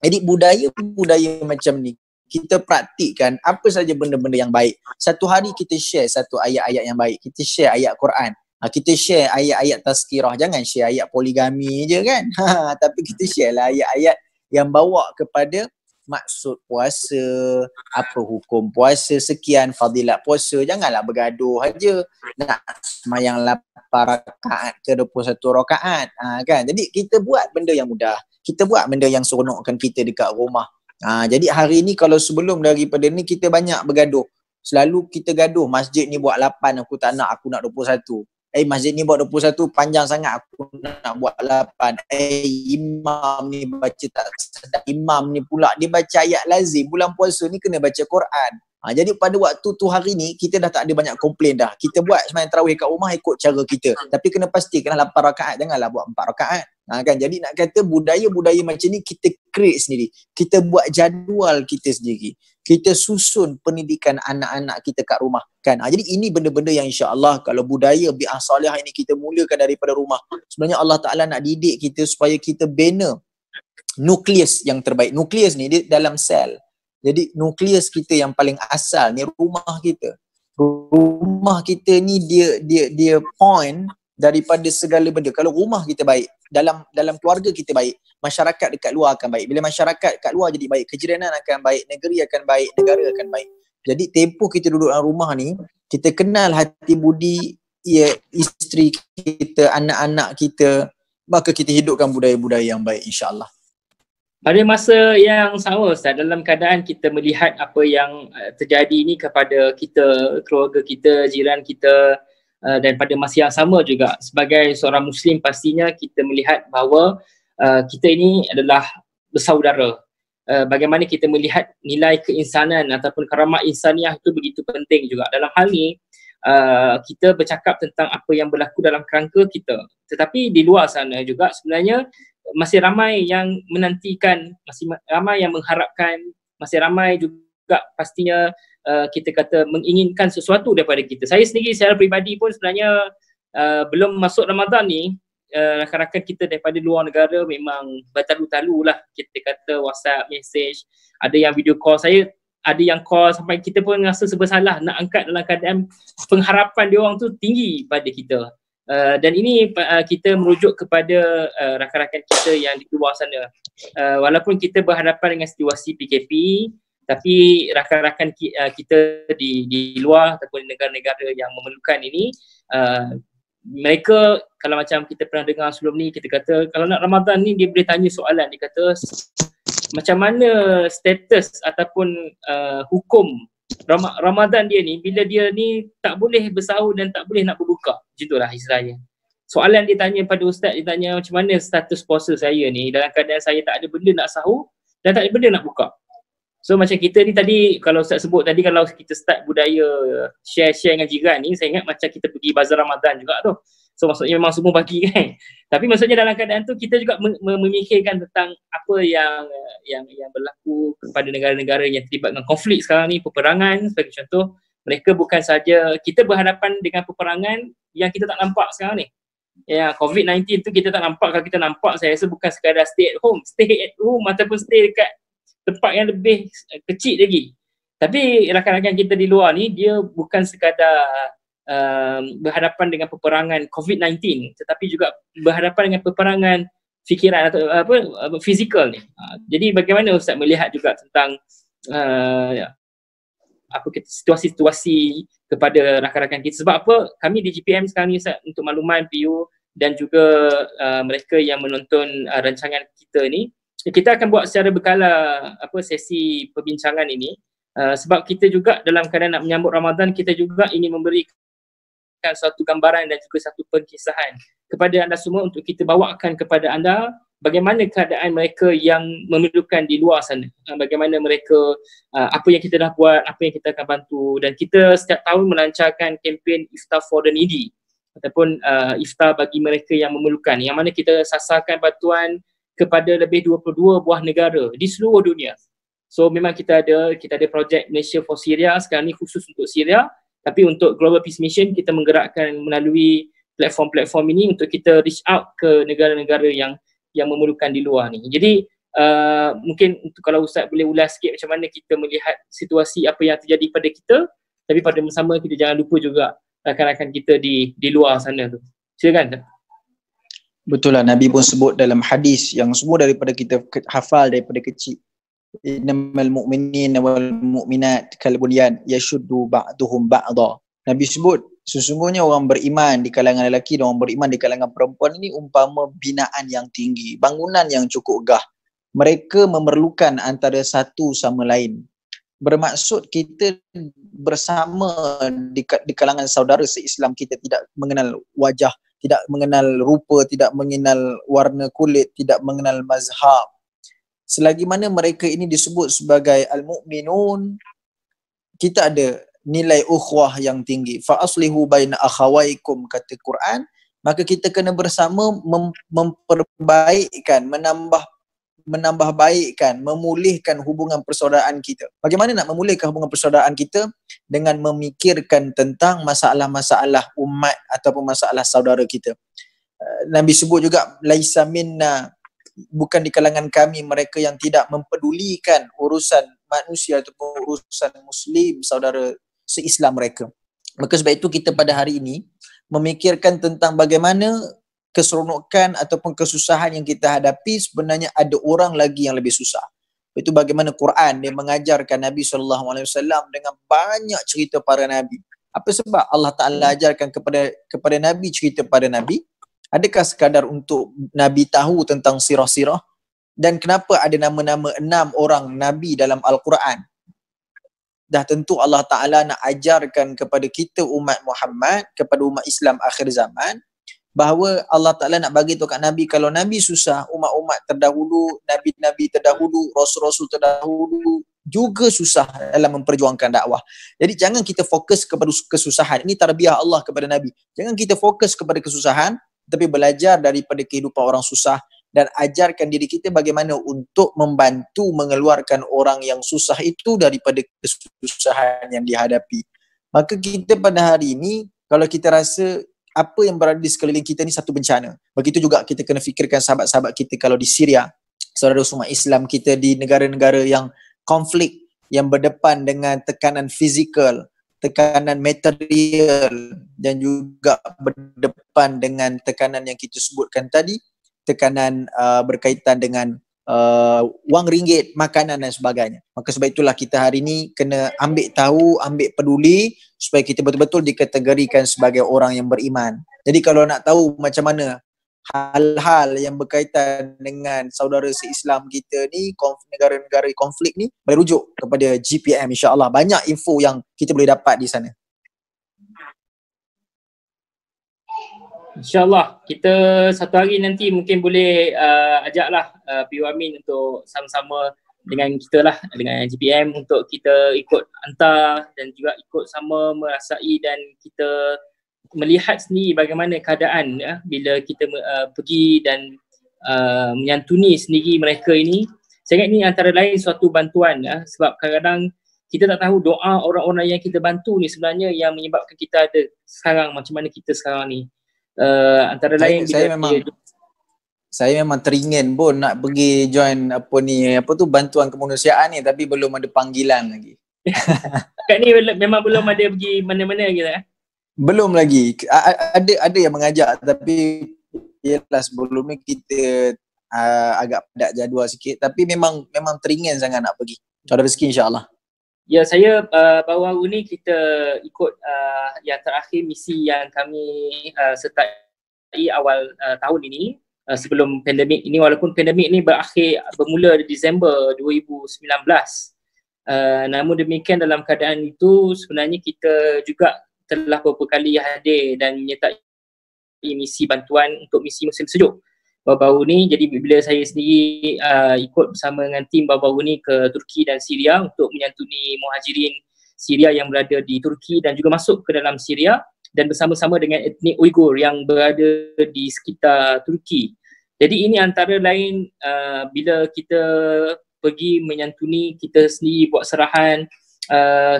Jadi budaya-budaya macam ni kita praktikkan, apa saja benda-benda yang baik. Satu hari kita share satu ayat-ayat yang baik. Kita share ayat Quran. Kita share ayat-ayat tazkirah. Jangan share ayat poligami je kan. Tapi kita share lah ayat-ayat yang bawa kepada maksud puasa, apa hukum puasa, sekian fadilat puasa. Janganlah bergaduh aja. Nak semayang 8 rakaat ke 21 rakaat. Kan? Jadi kita buat benda yang mudah. Kita buat benda yang seronokkan kita dekat rumah. Jadi hari ni kalau sebelum daripada ni kita banyak bergaduh. Selalu kita gaduh, masjid ni buat 8, aku tak nak, aku nak 21. Masjid ni buat 21 panjang sangat, aku nak buat 8. Imam ni baca tak sedap. Imam ni pula dia baca ayat lazim. Bulan puasa ni kena baca Quran. Jadi pada waktu tu hari ni kita dah tak ada banyak komplain dah. Kita buat sembahyang tarawih kat rumah ikut cara kita. Tapi kena pastikanlah 8 rakaat, janganlah buat 4 rakaat. Kan, jadi nak kata budaya-budaya macam ni kita create sendiri. Kita buat jadual kita sendiri. Kita susun pendidikan anak-anak kita kat rumah kan. Jadi ini benda-benda yang insya-Allah kalau budaya bi'ah salihah ini kita mulakan daripada rumah. Sebenarnya Allah Taala nak didik kita supaya kita bina nukleus yang terbaik. Nukleus ni dia dalam sel. Jadi nukleus kita yang paling asal ni rumah kita. Rumah kita ni dia point daripada segala benda. Kalau rumah kita baik, dalam keluarga kita baik, masyarakat dekat luar akan baik. Bila masyarakat kat luar jadi baik, kejiranan akan baik, negeri akan baik, negara akan baik. Jadi tempoh kita duduk dalam rumah ni, kita kenal hati budi isteri kita, anak-anak kita, maka kita hidupkan budaya-budaya yang baik insya-Allah. Pada masa yang sama Ustaz, dalam keadaan kita melihat apa yang terjadi ni kepada kita, keluarga kita, jiran kita, dan pada masa yang sama juga sebagai seorang Muslim pastinya kita melihat bahawa kita ini adalah bersaudara. Bagaimana kita melihat nilai keinsanan ataupun karamah insaniah itu begitu penting juga. Dalam hal ni kita bercakap tentang apa yang berlaku dalam kerangka kita. Tetapi di luar sana juga sebenarnya masih ramai yang menantikan, masih ramai yang mengharapkan, masih ramai juga pastinya kita kata menginginkan sesuatu daripada kita. Saya sendiri secara peribadi pun sebenarnya belum masuk Ramadan ni, rakan-rakan kita daripada luar negara memang bertalu-talu lah, kita kata WhatsApp, message, ada yang video call saya, ada yang call sampai kita pun rasa serba salah nak angkat dalam keadaan pengharapan dia orang tu tinggi pada kita. Dan ini kita merujuk kepada rakan-rakan kita yang di luar sana. Walaupun kita berhadapan dengan situasi PKP, tapi rakan-rakan kita di luar ataupun negara-negara yang memerlukan ini mereka kalau macam kita pernah dengar sebelum ni, kita kata kalau nak Ramadan ni dia boleh tanya soalan, dia kata macam mana status ataupun hukum Ramadan dia ni bila dia ni tak boleh bersahur dan tak boleh nak berbuka. Macam itulah istilahnya. Soalan dia tanya pada ustaz, dia tanya macam mana status puasa saya ni dalam keadaan saya tak ada benda nak sahur dan tak ada benda nak buka. So macam kita ni tadi, kalau ustaz sebut tadi, kalau kita start budaya share-share dengan jiran ni, saya ingat macam kita pergi bazar Ramadan juga tu. So maksudnya memang semua bagi kan. Tapi maksudnya dalam keadaan tu kita juga memikirkan tentang apa yang berlaku kepada negara-negara yang terlibat dengan konflik sekarang ni, peperangan sebagai contoh. Mereka bukan saja kita berhadapan dengan peperangan yang kita tak nampak sekarang ni. Ya, COVID-19 tu kita tak nampak. Kalau kita nampak, saya rasa bukan sekadar stay at home ataupun stay dekat tempat yang lebih kecil lagi. Tapi rakan-rakan kita di luar ni, dia bukan sekadar berhadapan dengan peperangan COVID-19, tetapi juga berhadapan dengan peperangan fikiran atau fizikal ni. Jadi bagaimana Ustaz melihat juga tentang situasi-situasi kepada rakan-rakan kita? Sebab apa? Kami di GPM sekarang ni Ustaz, untuk makluman PU dan juga mereka yang menonton rancangan kita ni, kita akan buat secara berkala sesi perbincangan ini, sebab kita juga dalam keadaan nak menyambut Ramadan, kita juga ingin memberikan suatu gambaran dan juga satu pengkisahan kepada anda semua untuk kita bawakan kepada anda bagaimana keadaan mereka yang memerlukan di luar sana, bagaimana mereka, apa yang kita dah buat, apa yang kita akan bantu. Dan kita setiap tahun melancarkan kempen Iftar for the Needy ataupun iftar bagi mereka yang memerlukan, yang mana kita sasarkan bantuan kepada lebih 22 buah negara di seluruh dunia. So memang kita ada projek Malaysia for Syria sekarang ni khusus untuk Syria, tapi untuk Global Peace Mission kita menggerakkan melalui platform-platform ini untuk kita reach out ke negara-negara yang memerlukan di luar ni. Jadi mungkin untuk kalau Ustaz boleh ulas sikit macam mana kita melihat situasi apa yang terjadi pada kita, tapi pada masa sama kita jangan lupa juga rakan-rakan kita di luar sana tu. Silakan. Betul lah, Nabi pun sebut dalam hadis yang semua daripada kita hafal daripada kecil. Innamal mu'minin wal mu'minat kal bunyan yashuddu ba'duhum ba'dha. Nabi sebut sesungguhnya orang beriman di kalangan lelaki dan orang beriman di kalangan perempuan ini umpama binaan yang tinggi, bangunan yang cukup gah. Mereka memerlukan antara satu sama lain. Bermaksud kita bersama di kalangan saudara se-Islam kita, tidak mengenal wajah, tidak mengenal rupa, tidak mengenal warna kulit, tidak mengenal mazhab. Selagi mana mereka ini disebut sebagai al-mu'minun, kita ada nilai ukhuwah yang tinggi. Fa aslihu baina akhawaikum, kata Quran, maka kita kena bersama memperbaikkan, menambah baikkan, memulihkan hubungan persaudaraan kita. Bagaimana nak memulihkan hubungan persaudaraan kita? Dengan memikirkan tentang masalah-masalah umat ataupun masalah saudara kita. Nabi sebut juga laisa minna, bukan di kalangan kami mereka yang tidak mempedulikan urusan manusia ataupun urusan muslim saudara se-Islam mereka. Maka sebab itu kita pada hari ini memikirkan tentang bagaimana keseronokan ataupun kesusahan yang kita hadapi sebenarnya ada orang lagi yang lebih susah. Itu bagaimana Quran dia mengajarkan Nabi SAW dengan banyak cerita para Nabi. Apa sebab Allah Ta'ala ajarkan kepada Nabi cerita para Nabi? Adakah sekadar untuk Nabi tahu tentang sirah-sirah? Dan kenapa ada nama-nama 6 orang Nabi dalam Al-Quran? Dah tentu Allah Ta'ala nak ajarkan kepada kita umat Muhammad, kepada umat Islam akhir zaman, bahawa Allah Ta'ala nak bagi tahu kat Nabi, kalau Nabi susah, umat-umat terdahulu, Nabi-Nabi terdahulu, Rasul-Rasul terdahulu juga susah dalam memperjuangkan dakwah. Jadi jangan kita fokus kepada kesusahan. Ini tarbiyah Allah kepada Nabi. Jangan kita fokus kepada kesusahan, tapi belajar daripada kehidupan orang susah dan ajarkan diri kita bagaimana untuk membantu mengeluarkan orang yang susah itu daripada kesusahan yang dihadapi. Maka kita pada hari ini, kalau kita rasa apa yang berada di sekeliling kita ni satu bencana, begitu juga kita kena fikirkan sahabat-sahabat kita kalau di Syria, saudara umat Islam kita di negara-negara yang konflik, yang berdepan dengan tekanan fizikal, tekanan material dan juga berdepan dengan tekanan yang kita sebutkan tadi, tekanan berkaitan dengan wang ringgit, makanan dan sebagainya. Maka sebab itulah kita hari ni kena ambil tahu, ambil peduli supaya kita betul-betul dikategorikan sebagai orang yang beriman. Jadi kalau nak tahu macam mana hal-hal yang berkaitan dengan saudara se-Islam kita ni, negara-negara konflik ni, boleh rujuk kepada GPM, insya-Allah. Banyak info yang kita boleh dapat di sana. InsyaAllah kita satu hari nanti mungkin boleh ajaklah PU Amin untuk sama-sama dengan kita lah, dengan GPM, untuk kita ikut hantar dan juga ikut sama merasai dan kita melihat sendiri bagaimana keadaan ya, bila kita pergi dan menyantuni sendiri mereka ini. Saya ingat ini antara lain suatu bantuan ya, sebab kadang-kadang kita tak tahu doa orang-orang yang kita bantu ni sebenarnya yang menyebabkan kita ada sekarang macam mana kita sekarang ni. Antara lain saya memang teringin pun nak pergi join bantuan kemanusiaan ni, tapi belum ada panggilan lagi. Kat ni memang belum ada pergi mana-mana gitu eh? Belum lagi. Ada yang mengajak, tapi yalah sebelum ni kita agak padat jadual sikit, tapi memang teringin sangat nak pergi. Kalau ada rezeki insya-Allah. Ya, saya baru-baru ni kita ikut yang terakhir misi yang kami sertai awal tahun ini, sebelum pandemik ini, walaupun pandemik ini bermula di Disember 2019. Namun demikian dalam keadaan itu sebenarnya kita juga telah beberapa kali hadir dan menyertai misi bantuan untuk misi musim sejuk baru-baru ni. Jadi bila saya sendiri ikut bersama dengan tim baru-baru ni ke Turki dan Syria untuk menyantuni muhajirin Syria yang berada di Turki dan juga masuk ke dalam Syria, dan bersama-sama dengan etnik Uyghur yang berada di sekitar Turki. Jadi ini antara lain bila kita pergi menyantuni, kita sendiri buat serahan,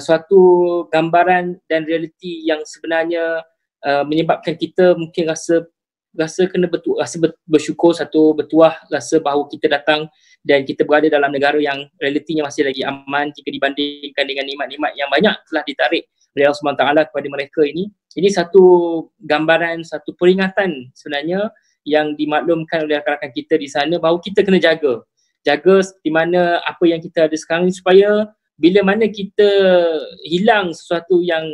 suatu gambaran dan realiti yang sebenarnya menyebabkan kita mungkin rasa bersyukur, satu bertuah rasa bahawa kita datang dan kita berada dalam negara yang realitinya masih lagi aman jika dibandingkan dengan nikmat-nikmat yang banyak telah ditarik oleh Allah SWT kepada mereka ini. Ini satu gambaran, satu peringatan sebenarnya yang dimaklumkan oleh rakan-rakan kita di sana bahawa kita kena jaga di mana apa yang kita ada sekarang ni, supaya bila mana kita hilang sesuatu yang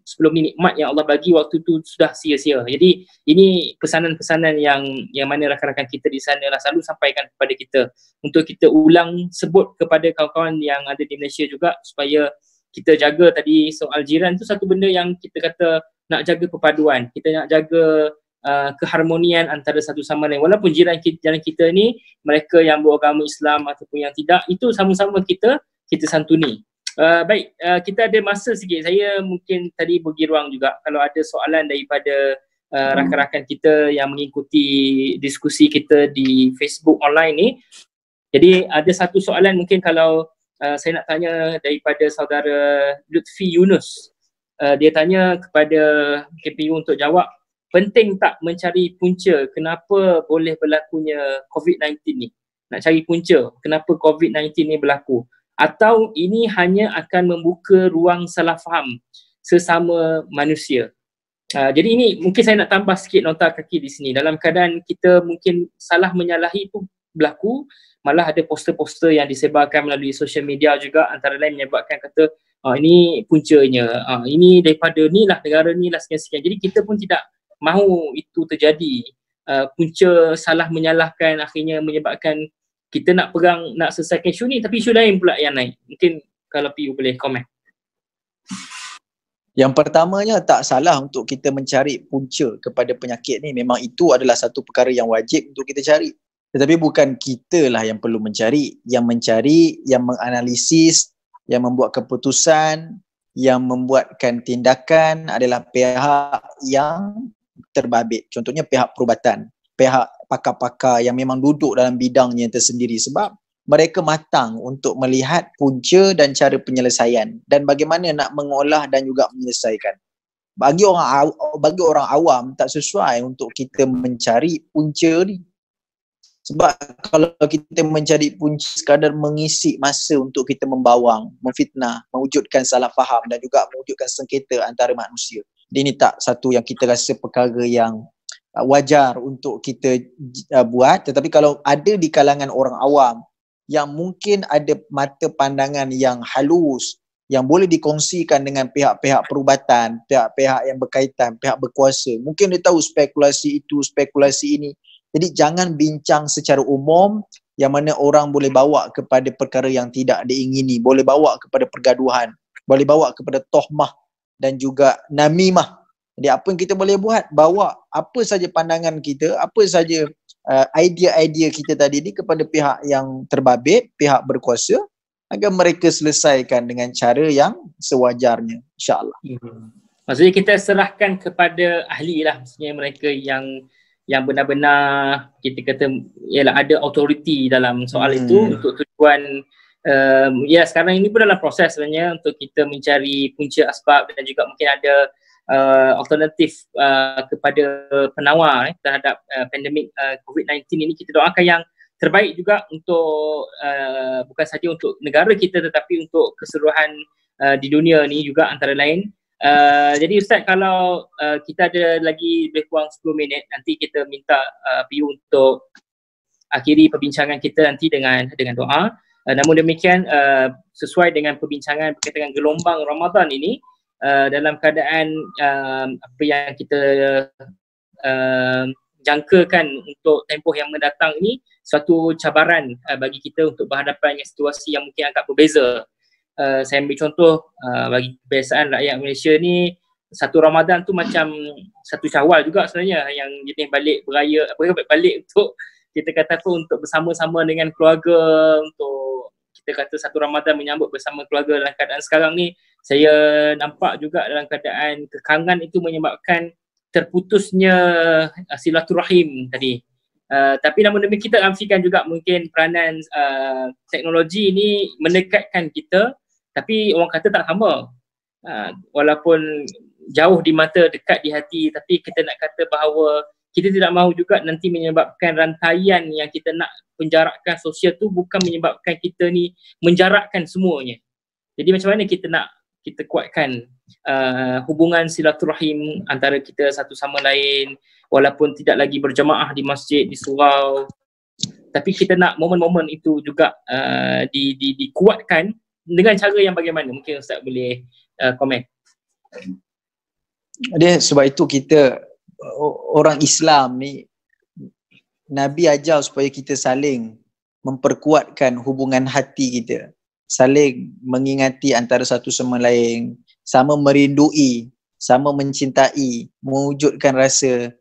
sebelum ni nikmat yang Allah bagi, waktu tu sudah sia-sia. Jadi ini pesanan-pesanan yang mana rakan-rakan kita di sana lah selalu sampaikan kepada kita untuk kita ulang sebut kepada kawan-kawan yang ada di Malaysia juga, supaya kita jaga tadi soal jiran tu satu benda yang kita kata nak jaga perpaduan, kita nak jaga keharmonian antara satu sama lain. Walaupun jiran kita ni mereka yang beragama Islam ataupun yang tidak, itu sama-sama kita santuni. Baik, kita ada masa sikit. Saya mungkin tadi bagi ruang juga kalau ada soalan daripada rakan-rakan kita yang mengikuti diskusi kita di Facebook online ni. Jadi ada satu soalan mungkin kalau saya nak tanya daripada saudara Lutfi Yunus. Dia tanya kepada KPU untuk jawab, penting tak mencari punca kenapa boleh berlakunya COVID-19 ni? Nak cari punca kenapa COVID-19 ni berlaku? Atau ini hanya akan membuka ruang salah faham sesama manusia? Jadi ini mungkin saya nak tambah sikit nota kaki di sini. Dalam keadaan kita mungkin salah menyalahi itu berlaku, malah ada poster-poster yang disebarkan melalui social media juga, antara lain menyebabkan kata ini puncanya, ini daripada ni lah, negara ni lah, sekian-sekian. Jadi kita pun tidak mahu itu terjadi. Punca salah menyalahkan akhirnya menyebabkan kita nak perang, nak selesaikan isu ni, tapi isu lain pula yang naik. Mungkin kalau PU boleh komen. Yang pertamanya, tak salah untuk kita mencari punca kepada penyakit ni. Memang itu adalah satu perkara yang wajib untuk kita cari. Tetapi bukan kita lah yang perlu mencari. Yang mencari, yang menganalisis, yang membuat keputusan, yang membuatkan tindakan adalah pihak yang terbabit. Contohnya pihak perubatan, pihak pakar-pakar yang memang duduk dalam bidangnya tersendiri, sebab mereka matang untuk melihat punca dan cara penyelesaian dan bagaimana nak mengolah dan juga menyelesaikan. Bagi orang awam tak sesuai untuk kita mencari punca ni. Sebab kalau kita mencari punca sekadar mengisi masa untuk kita membawang, memfitnah, mewujudkan salah faham dan juga mewujudkan sengketa antara manusia. Ini tak satu yang kita rasa perkara yang wajar untuk kita buat. Tetapi kalau ada di kalangan orang awam yang mungkin ada mata pandangan yang halus, yang boleh dikongsikan dengan pihak-pihak perubatan, pihak-pihak yang berkaitan, pihak berkuasa, mungkin dia tahu spekulasi itu, spekulasi ini. Jadi jangan bincang secara umum yang mana orang boleh bawa kepada perkara yang tidak diingini, boleh bawa kepada pergaduhan, boleh bawa kepada tohmah dan juga namimah. Jadi apa yang kita boleh buat, bawa apa saja pandangan kita, apa saja idea-idea kita tadi ni kepada pihak yang terbabit, pihak berkuasa, agar mereka selesaikan dengan cara yang sewajarnya, insya-Allah. Maksudnya kita serahkan kepada ahli lah, maksudnya mereka yang benar-benar kita kata ialah ada authority dalam soal itu untuk tujuan ya sekarang ini pun dalam proses sebenarnya untuk kita mencari punca asbab dan juga mungkin ada alternatif kepada penawar terhadap pandemik COVID-19 ini. Kita doakan yang terbaik juga untuk bukan saja untuk negara kita tetapi untuk keseluruhan di dunia ni juga antara lain. Jadi Ustaz, kalau kita ada lagi lebih kurang 10 minit, nanti kita minta PU untuk akhiri perbincangan kita nanti dengan doa. Namun demikian sesuai dengan perbincangan berkaitan dengan gelombang Ramadan ini, dalam keadaan apa yang kita jangkakan untuk tempoh yang mendatang ini suatu cabaran bagi kita untuk berhadapan dengan situasi yang mungkin agak berbeza. Saya ambil contoh bagi kebiasaan rakyat Malaysia ni, satu Ramadan tu macam satu Syawal juga sebenarnya, yang jenis balik beraya, balik untuk kita kata apa, untuk bersama-sama dengan keluarga, untuk kita kata satu Ramadan menyambut bersama keluarga. Dalam keadaan sekarang ni saya nampak juga dalam keadaan kekangan itu menyebabkan terputusnya silaturahim tadi. Tapi namun demikian kita ramsikan juga mungkin peranan teknologi ini mendekatkan kita, tapi orang kata tak sama. Walaupun jauh di mata, dekat di hati, tapi kita nak kata bahawa kita tidak mahu juga nanti menyebabkan rantaian yang kita nak penjarakkan sosial tu bukan menyebabkan kita ni menjarakkan semuanya. Jadi macam mana kita nak kita kuatkan hubungan silaturahim antara kita satu sama lain, walaupun tidak lagi berjamaah di masjid, di surau, tapi kita nak momen-momen itu juga dikuatkan dengan cara yang bagaimana? Mungkin Ustaz boleh komen. Dia sebab itu kita orang Islam ni, Nabi ajar supaya kita saling memperkuatkan hubungan hati kita, saling mengingati antara satu sama lain, sama merindui, sama mencintai, mewujudkan rasa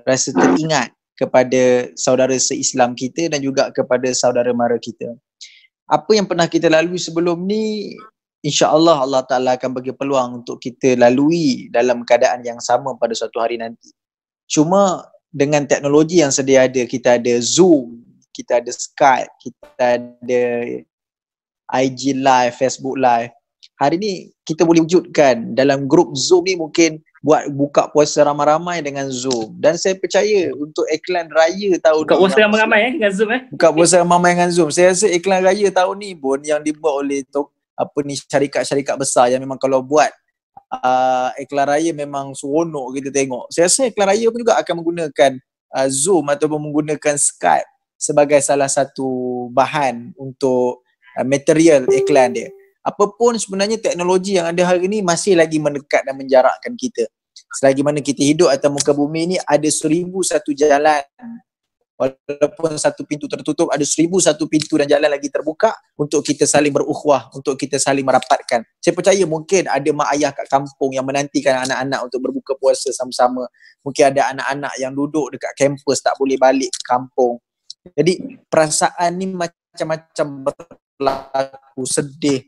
teringat kepada saudara se-Islam kita dan juga kepada saudara mara kita. Apa yang pernah kita lalui sebelum ni, insya-Allah Allah Ta'ala akan bagi peluang untuk kita lalui dalam keadaan yang sama pada suatu hari nanti. Cuma dengan teknologi yang sedia ada, kita ada Zoom, kita ada Skype, kita ada IG Live, Facebook Live. Hari ni kita boleh wujudkan dalam grup Zoom ni, mungkin buat buka puasa ramai-ramai dengan Zoom. Dan saya percaya untuk iklan raya tahun buka puasa ramai-ramai dengan Zoom buka puasa ramai dengan Zoom. Saya rasa iklan raya tahun ni pun yang dibuat oleh syarikat-syarikat besar yang memang kalau buat iklan raya memang seronok kita tengok. Saya rasa iklan raya pun juga akan menggunakan Zoom ataupun menggunakan Skype sebagai salah satu bahan untuk material iklan dia. Apapun sebenarnya teknologi yang ada hari ni masih lagi mendekat dan menjarakkan kita. Selagi mana kita hidup atas muka bumi ni, ada 1001 jalan. Walaupun satu pintu tertutup, ada 1001 pintu dan jalan lagi terbuka untuk kita saling berukhuwah, untuk kita saling merapatkan. Saya percaya mungkin ada mak ayah kat kampung yang menantikan anak-anak untuk berbuka puasa sama-sama. Mungkin ada anak-anak yang duduk dekat kampus tak boleh balik ke kampung. Jadi perasaan ni macam-macam berlaku, sedih,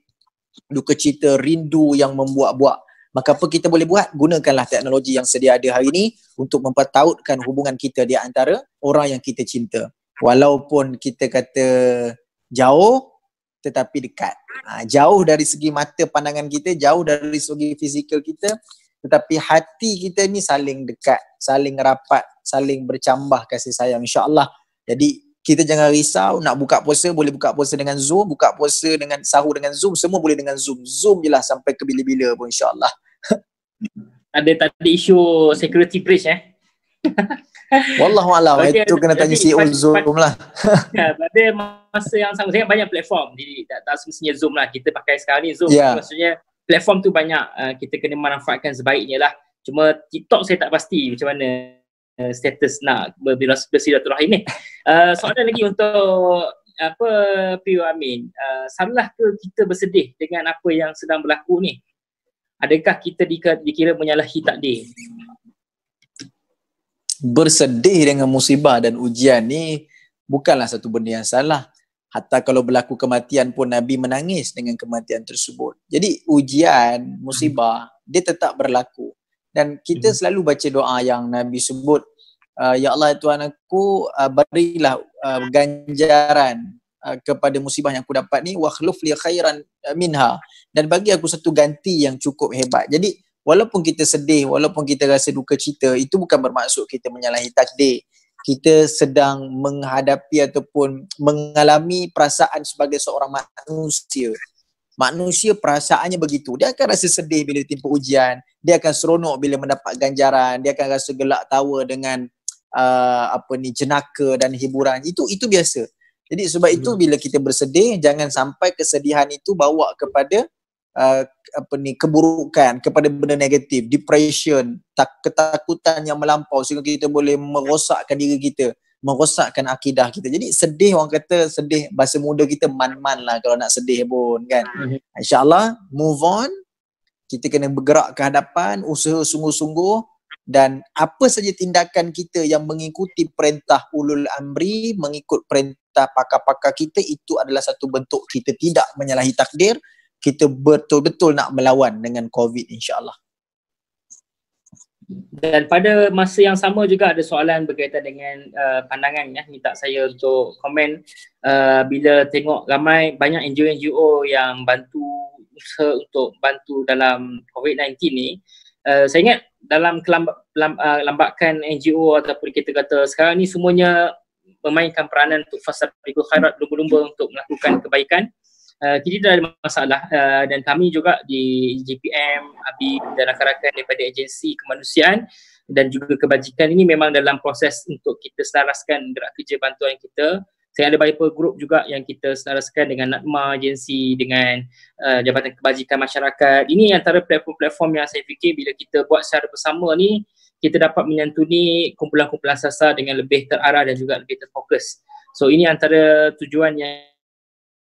duka cita, rindu yang membuat-buat. Maka apa kita boleh buat? Gunakanlah teknologi yang sedia ada hari ini untuk mempertautkan hubungan kita di antara orang yang kita cinta. Walaupun kita kata jauh tetapi dekat. Jauh dari segi mata pandangan kita, jauh dari segi fizikal kita, tetapi hati kita ni saling dekat, saling rapat, saling bercambah kasih sayang, insya-Allah. Jadi kita jangan risau, nak buka puasa boleh buka puasa dengan Zoom, buka puasa dengan sahur dengan Zoom, semua boleh dengan Zoom. Zoom je lah sampai ke bila-bila pun, insya-Allah. Tak ada isu security breach Wallahualam, Okey, itu kena tanya CEO Zoom lah. Pada masa yang sama, saya banyak platform, jadi tak semestinya Zoom lah. Kita pakai sekarang ni Zoom, maksudnya platform tu banyak, kita kena manfaatkan sebaiknya lah. Cuma TikTok saya tak pasti macam mana status nak bersilaturahim ni. Soalan lagi untuk apa Piu Amin, salah ke kita bersedih dengan apa yang sedang berlaku ni? Adakah kita dikira menyalahi takdir? Bersedih dengan musibah dan ujian ni bukanlah satu benda yang salah. Hatta kalau berlaku kematian pun Nabi menangis dengan kematian tersebut. Jadi ujian, musibah, dia tetap berlaku. Dan kita selalu baca doa yang Nabi sebut, ya Allah Tuhan aku, berilah ganjaran kepada musibah yang aku dapat ni, wa khluf li khairan minha, dan bagi aku satu ganti yang cukup hebat. Jadi walaupun kita sedih, walaupun kita rasa duka cita, itu bukan bermaksud kita menyalahi takdir. Kita sedang menghadapi ataupun mengalami perasaan sebagai seorang manusia. Manusia perasaannya begitu. Dia akan rasa sedih bila timpa ujian, dia akan seronok bila mendapat ganjaran, dia akan rasa gelak tawa dengan jenaka dan hiburan. Itu biasa. Jadi sebab itu bila kita bersedih, jangan sampai kesedihan itu bawa kepada keburukan, kepada benda negatif, depression, ketakutan yang melampau sehingga kita boleh merosakkan diri kita, merosakkan akidah kita. Jadi sedih, orang kata sedih, bahasa muda kita man-man lah kalau nak sedih pun kan. InsyaAllah move on, kita kena bergerak ke hadapan, usaha sungguh-sungguh, dan apa saja tindakan kita yang mengikuti perintah ulul amri, mengikut perintah pakar-pakar kita, itu adalah satu bentuk kita tidak menyalahi takdir. Kita betul-betul nak melawan dengan COVID, insyaAllah. Dan pada masa yang sama juga ada soalan berkaitan dengan pandangan minta saya untuk komen bila tengok banyak NGO yang bantu usaha untuk bantu dalam COVID-19 ni. Saya ingat dalam lambakan NGO ataupun kita kata sekarang ni semuanya memainkan peranan untuk fastabiqul khairat, lumba-lumba untuk melakukan kebaikan. Kita tidak ada masalah, dan kami juga di JPM, ABI dan rakan-rakan daripada agensi kemanusiaan dan juga kebajikan ini memang dalam proses untuk kita selaraskan gerak kerja bantuan kita. Saya ada beberapa grup juga yang kita selaraskan dengan NADMA agensi, dengan Jabatan Kebajikan Masyarakat. Ini antara platform-platform yang saya fikir bila kita buat secara bersama ni, kita dapat menyantuni kumpulan-kumpulan asasa dengan lebih terarah dan juga lebih terfokus. So ini antara tujuan yang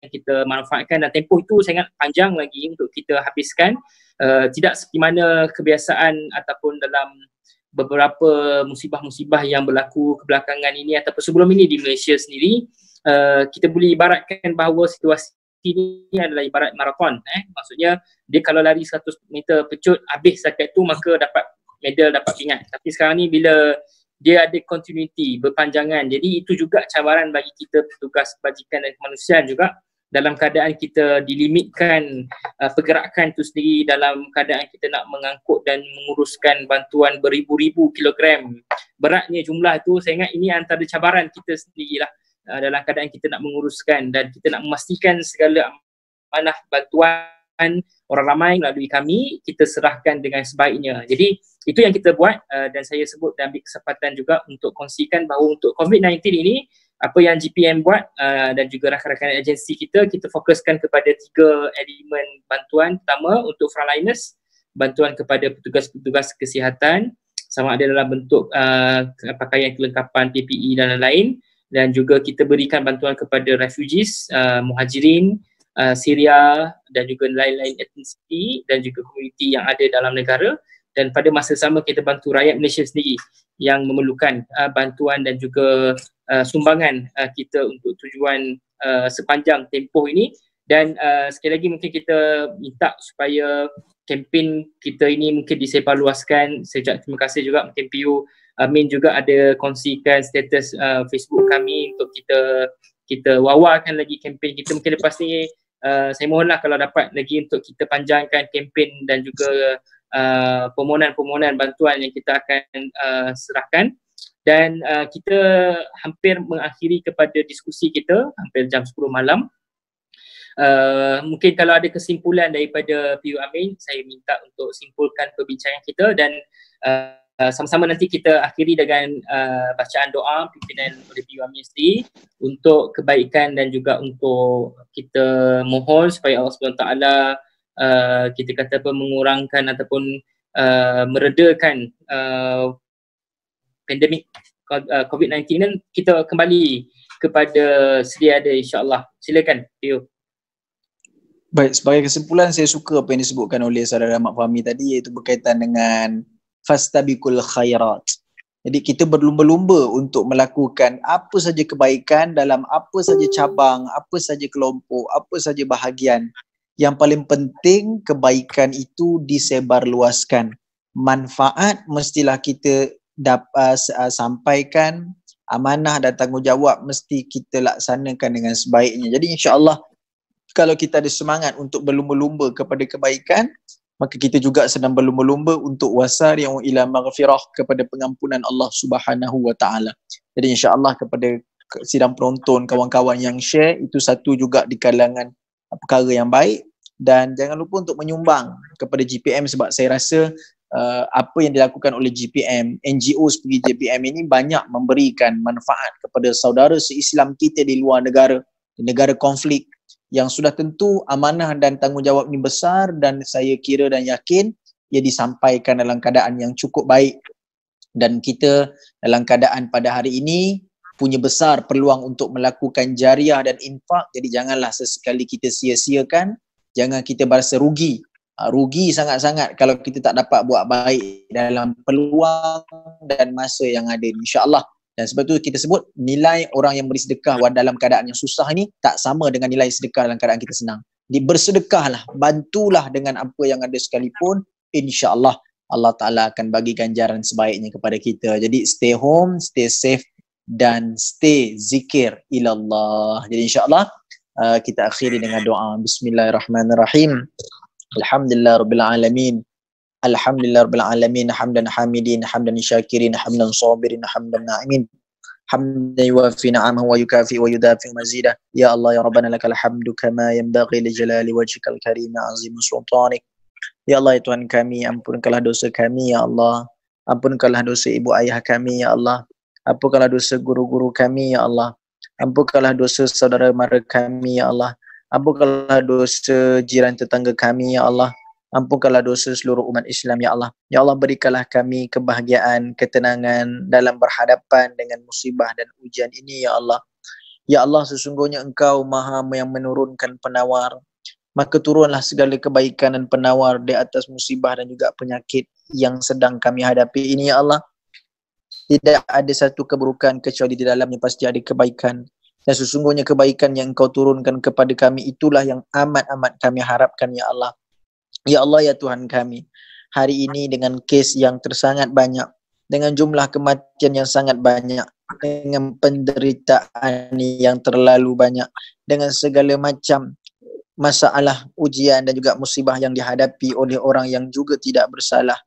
kita manfaatkan, dan tempoh itu sangat panjang lagi untuk kita habiskan. Tidak seperti mana kebiasaan ataupun dalam beberapa musibah-musibah yang berlaku kebelakangan ini ataupun sebelum ini di Malaysia sendiri, kita boleh ibaratkan bahawa situasi ini adalah ibarat maraton. Maksudnya dia kalau lari 100 meter pecut, habis setakat tu maka dapat medal, dapat pingat. Tapi sekarang ni bila dia ada continuity, berpanjangan, jadi itu juga cabaran bagi kita petugas kebajikan dan kemanusiaan juga, dalam keadaan kita dilimitkan pergerakan itu sendiri, dalam keadaan kita nak mengangkut dan menguruskan bantuan beribu-ribu kilogram beratnya jumlah itu. Saya ingat ini antara cabaran kita sendirilah dalam keadaan kita nak menguruskan dan kita nak memastikan segala amanah bantuan orang ramai melalui kami kita serahkan dengan sebaiknya. Jadi itu yang kita buat, dan saya sebut dan ambil kesempatan juga untuk kongsikan bahawa untuk COVID-19 ini, apa yang GPM buat dan juga rakan-rakan agensi kita fokuskan kepada 3 elemen bantuan. Pertama, untuk frontliners, bantuan kepada petugas-petugas kesihatan sama ada dalam bentuk pakaian kelengkapan PPE dan lain-lain, dan juga kita berikan bantuan kepada refugees, muhajirin, Syria dan juga lain-lain etnisiti dan juga komuniti yang ada dalam negara. Dan pada masa sama kita bantu rakyat Malaysia sendiri yang memerlukan bantuan dan juga sumbangan kita untuk tujuan sepanjang tempoh ini. Dan sekali lagi mungkin kita minta supaya kempen kita ini mungkin disebarluaskan. Saya terima kasih juga mungkin PU Amin juga ada kongsikan status Facebook kami untuk kita wawarkan lagi kempen kita. Mungkin lepas ni saya mohonlah kalau dapat lagi untuk kita panjangkan kempen dan juga permohonan-permohonan bantuan yang kita akan serahkan. Dan kita hampir mengakhiri kepada diskusi kita, hampir jam 10 malam. Mungkin kalau ada kesimpulan daripada PU Amin, saya minta untuk simpulkan perbincangan kita. Dan sama-sama nanti kita akhiri dengan bacaan doa pimpinan oleh P. Amin sendiri untuk kebaikan dan juga untuk kita mohon supaya Allah SWT kita kata apa, mengurangkan ataupun meredakan pandemik COVID-19 dan kita kembali kepada sedia ada insya-Allah. Silakan Tio. Baik, sebagai kesimpulan saya suka apa yang disebutkan oleh saudara Mak Fahmi tadi, iaitu berkaitan dengan fastabiqul khairat. Jadi kita berlumba-lumba untuk melakukan apa saja kebaikan dalam apa saja cabang, apa saja kelompok, apa saja bahagian. Yang paling penting kebaikan itu disebarluaskan. Manfaat mestilah kita sampaikan, amanah dan tanggungjawab mesti kita laksanakan dengan sebaiknya. Jadi insya-Allah kalau kita ada semangat untuk berlumba-lumba kepada kebaikan, maka kita juga sedang berlumba-lumba untuk wasari'u ila maghfirah, kepada pengampunan Allah Subhanahu wa taala. Jadi insya-Allah kepada sidang penonton, kawan-kawan yang share, itu satu juga di kalangan perkara yang baik. Dan jangan lupa untuk menyumbang kepada GPM, sebab saya rasa apa yang dilakukan oleh GPM, NGO seperti GPM ini banyak memberikan manfaat kepada saudara se-Islam kita di luar negara, di negara konflik, yang sudah tentu amanah dan tanggungjawab ini besar, dan saya kira dan yakin ia disampaikan dalam keadaan yang cukup baik. Dan kita dalam keadaan pada hari ini punya besar peluang untuk melakukan jariah dan infak. Jadi janganlah sesekali kita sia-siakan, jangan kita berasa rugi. Rugi sangat-sangat kalau kita tak dapat buat baik dalam peluang dan masa yang ada, insya-Allah. Dan sebab itu kita sebut nilai orang yang beri sedekah dalam keadaan yang susah ini tak sama dengan nilai sedekah dalam keadaan kita senang. Jadi bersedekahlah, bantulah dengan apa yang ada sekalipun, insya-Allah Allah Ta'ala akan bagi ganjaran sebaiknya kepada kita. Jadi stay home, stay safe dan stay zikir ilallah. Jadi insya-Allah kita akhiri dengan doa. Bismillahirrahmanirrahim. Alhamdulillah Rabbil Alamin. Alhamdulillah Rabbil Alamin. Hamdan hamidin, hamdan syakirin, hamdan sabirin, hamdan na'imin, hamdan yuwafi na'amahu wa yukafi wa yudafi mazidah. Ya Allah ya Rabbana lakal hamdu kama yanbaghi li jalali wajhikal karim azim sultanik. Ya Allah ya Tuhan kami, ampunkanlah dosa kami ya Allah. Ampunkanlah dosa ibu ayah kami ya Allah. Ampunkanlah dosa guru-guru kami ya Allah. Ampunkanlah dosa saudara mara kami ya Allah. Ampunkanlah dosa jiran tetangga kami ya Allah. Ampunkanlah dosa seluruh umat Islam ya Allah. Ya Allah, berikanlah kami kebahagiaan, ketenangan dalam berhadapan dengan musibah dan ujian ini ya Allah. Ya Allah, sesungguhnya Engkau Maha yang menurunkan penawar. Maka turunlah segala kebaikan dan penawar di atas musibah dan juga penyakit yang sedang kami hadapi ini ya Allah. Tidak ada satu keburukan kecuali di dalamnya pasti ada kebaikan. Dan sesungguhnya kebaikan yang Engkau turunkan kepada kami itulah yang amat-amat kami harapkan ya Allah. Ya Allah ya Tuhan kami, hari ini dengan kes yang tersangat banyak, dengan jumlah kematian yang sangat banyak, dengan penderitaan yang terlalu banyak, dengan segala macam masalah, ujian dan juga musibah yang dihadapi oleh orang yang juga tidak bersalah,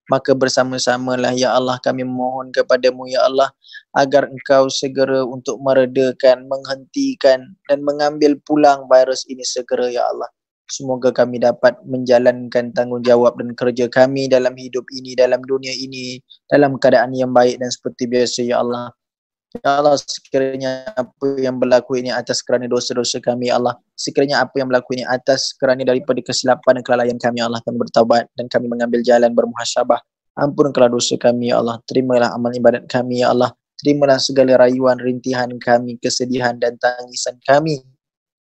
maka bersama-samalah ya Allah kami mohon kepadamu ya Allah, agar Engkau segera untuk meredakan, menghentikan dan mengambil pulang virus ini segera ya Allah. Semoga kami dapat menjalankan tanggungjawab dan kerja kami dalam hidup ini, dalam dunia ini, dalam keadaan yang baik dan seperti biasa ya Allah. Ya Allah, sekiranya apa yang berlaku ini atas kerana dosa-dosa kami ya Allah, sekiranya apa yang berlaku ini atas kerana daripada kesilapan dan kelalaian kami ya Allah, kami bertaubat dan kami mengambil jalan bermuhasabah. Ampunkanlah dosa kami ya Allah, terimalah amal ibadat kami ya Allah, terimalah segala rayuan, rintihan kami, kesedihan dan tangisan kami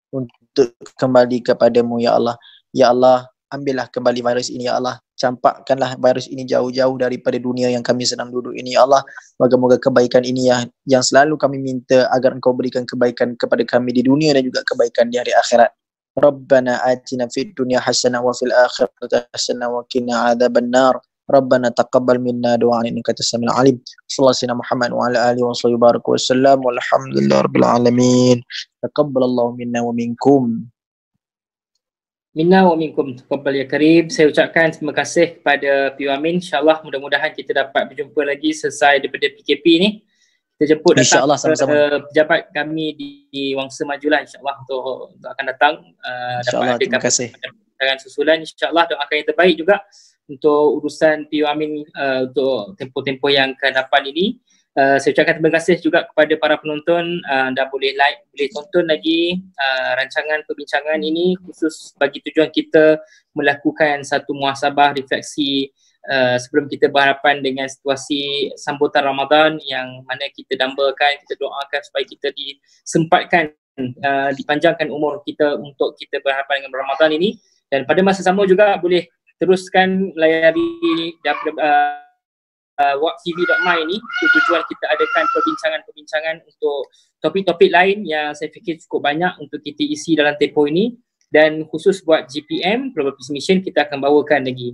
untuk kembali kepadamu ya Allah. Ya Allah, ambillah kembali virus ini ya Allah. Campakkanlah virus ini jauh-jauh daripada dunia yang kami sedang duduk ini ya Allah. Moga-moga kebaikan ini yang selalu kami minta agar Engkau berikan kebaikan kepada kami di dunia dan juga kebaikan di hari akhirat. Rabbana atina fid dunya hasanah wa fil akhirati hasanah wa qina adzabannar. Rabbana taqabbal minna du'ana innaka antas samiul alim. Sallallahu alaihi Muhammad wa ala alihi wa sahbihi wasallam. Walhamdulillahirabbil alamin. Taqabbalallahu minna wa minkum. Minna wa minkum taqabbal ya karim. Saya ucapkan terima kasih kepada P. Amin. InsyaAllah mudah-mudahan kita dapat berjumpa lagi selesai daripada PKP ni. Kita jemput datang pejabat kami di Wangsa Majulah insyaAllah untuk akan datang. InsyaAllah, terima kasih. Dengan susulan insyaAllah doakan yang terbaik juga untuk urusan PU Amin untuk tempoh-tempoh yang ke depan ini. Saya ucapkan terima kasih juga kepada para penonton, anda boleh like, boleh tonton lagi rancangan perbincangan ini khusus bagi tujuan kita melakukan satu muhasabah refleksi sebelum kita berhadapan dengan situasi sambutan Ramadan yang mana kita dambakan, kita doakan supaya kita disempatkan, dipanjangkan umur kita untuk kita berhadapan dengan Ramadan ini. Dan pada masa sama juga boleh teruskan layari WAP-TV.my ini untuk tujuan kita adakan perbincangan-perbincangan untuk topik-topik lain yang saya fikir cukup banyak untuk kita isi dalam tempoh ini. Dan khusus buat GPM, Global Peace Mission, kita akan bawakan lagi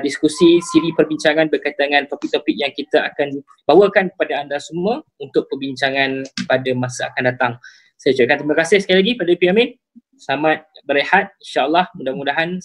diskusi siri perbincangan berkaitan dengan topik-topik yang kita akan bawakan kepada anda semua untuk perbincangan pada masa akan datang. Saya ucapkan terima kasih sekali lagi pada PU Amin. Selamat berehat, insyaAllah mudah-mudahan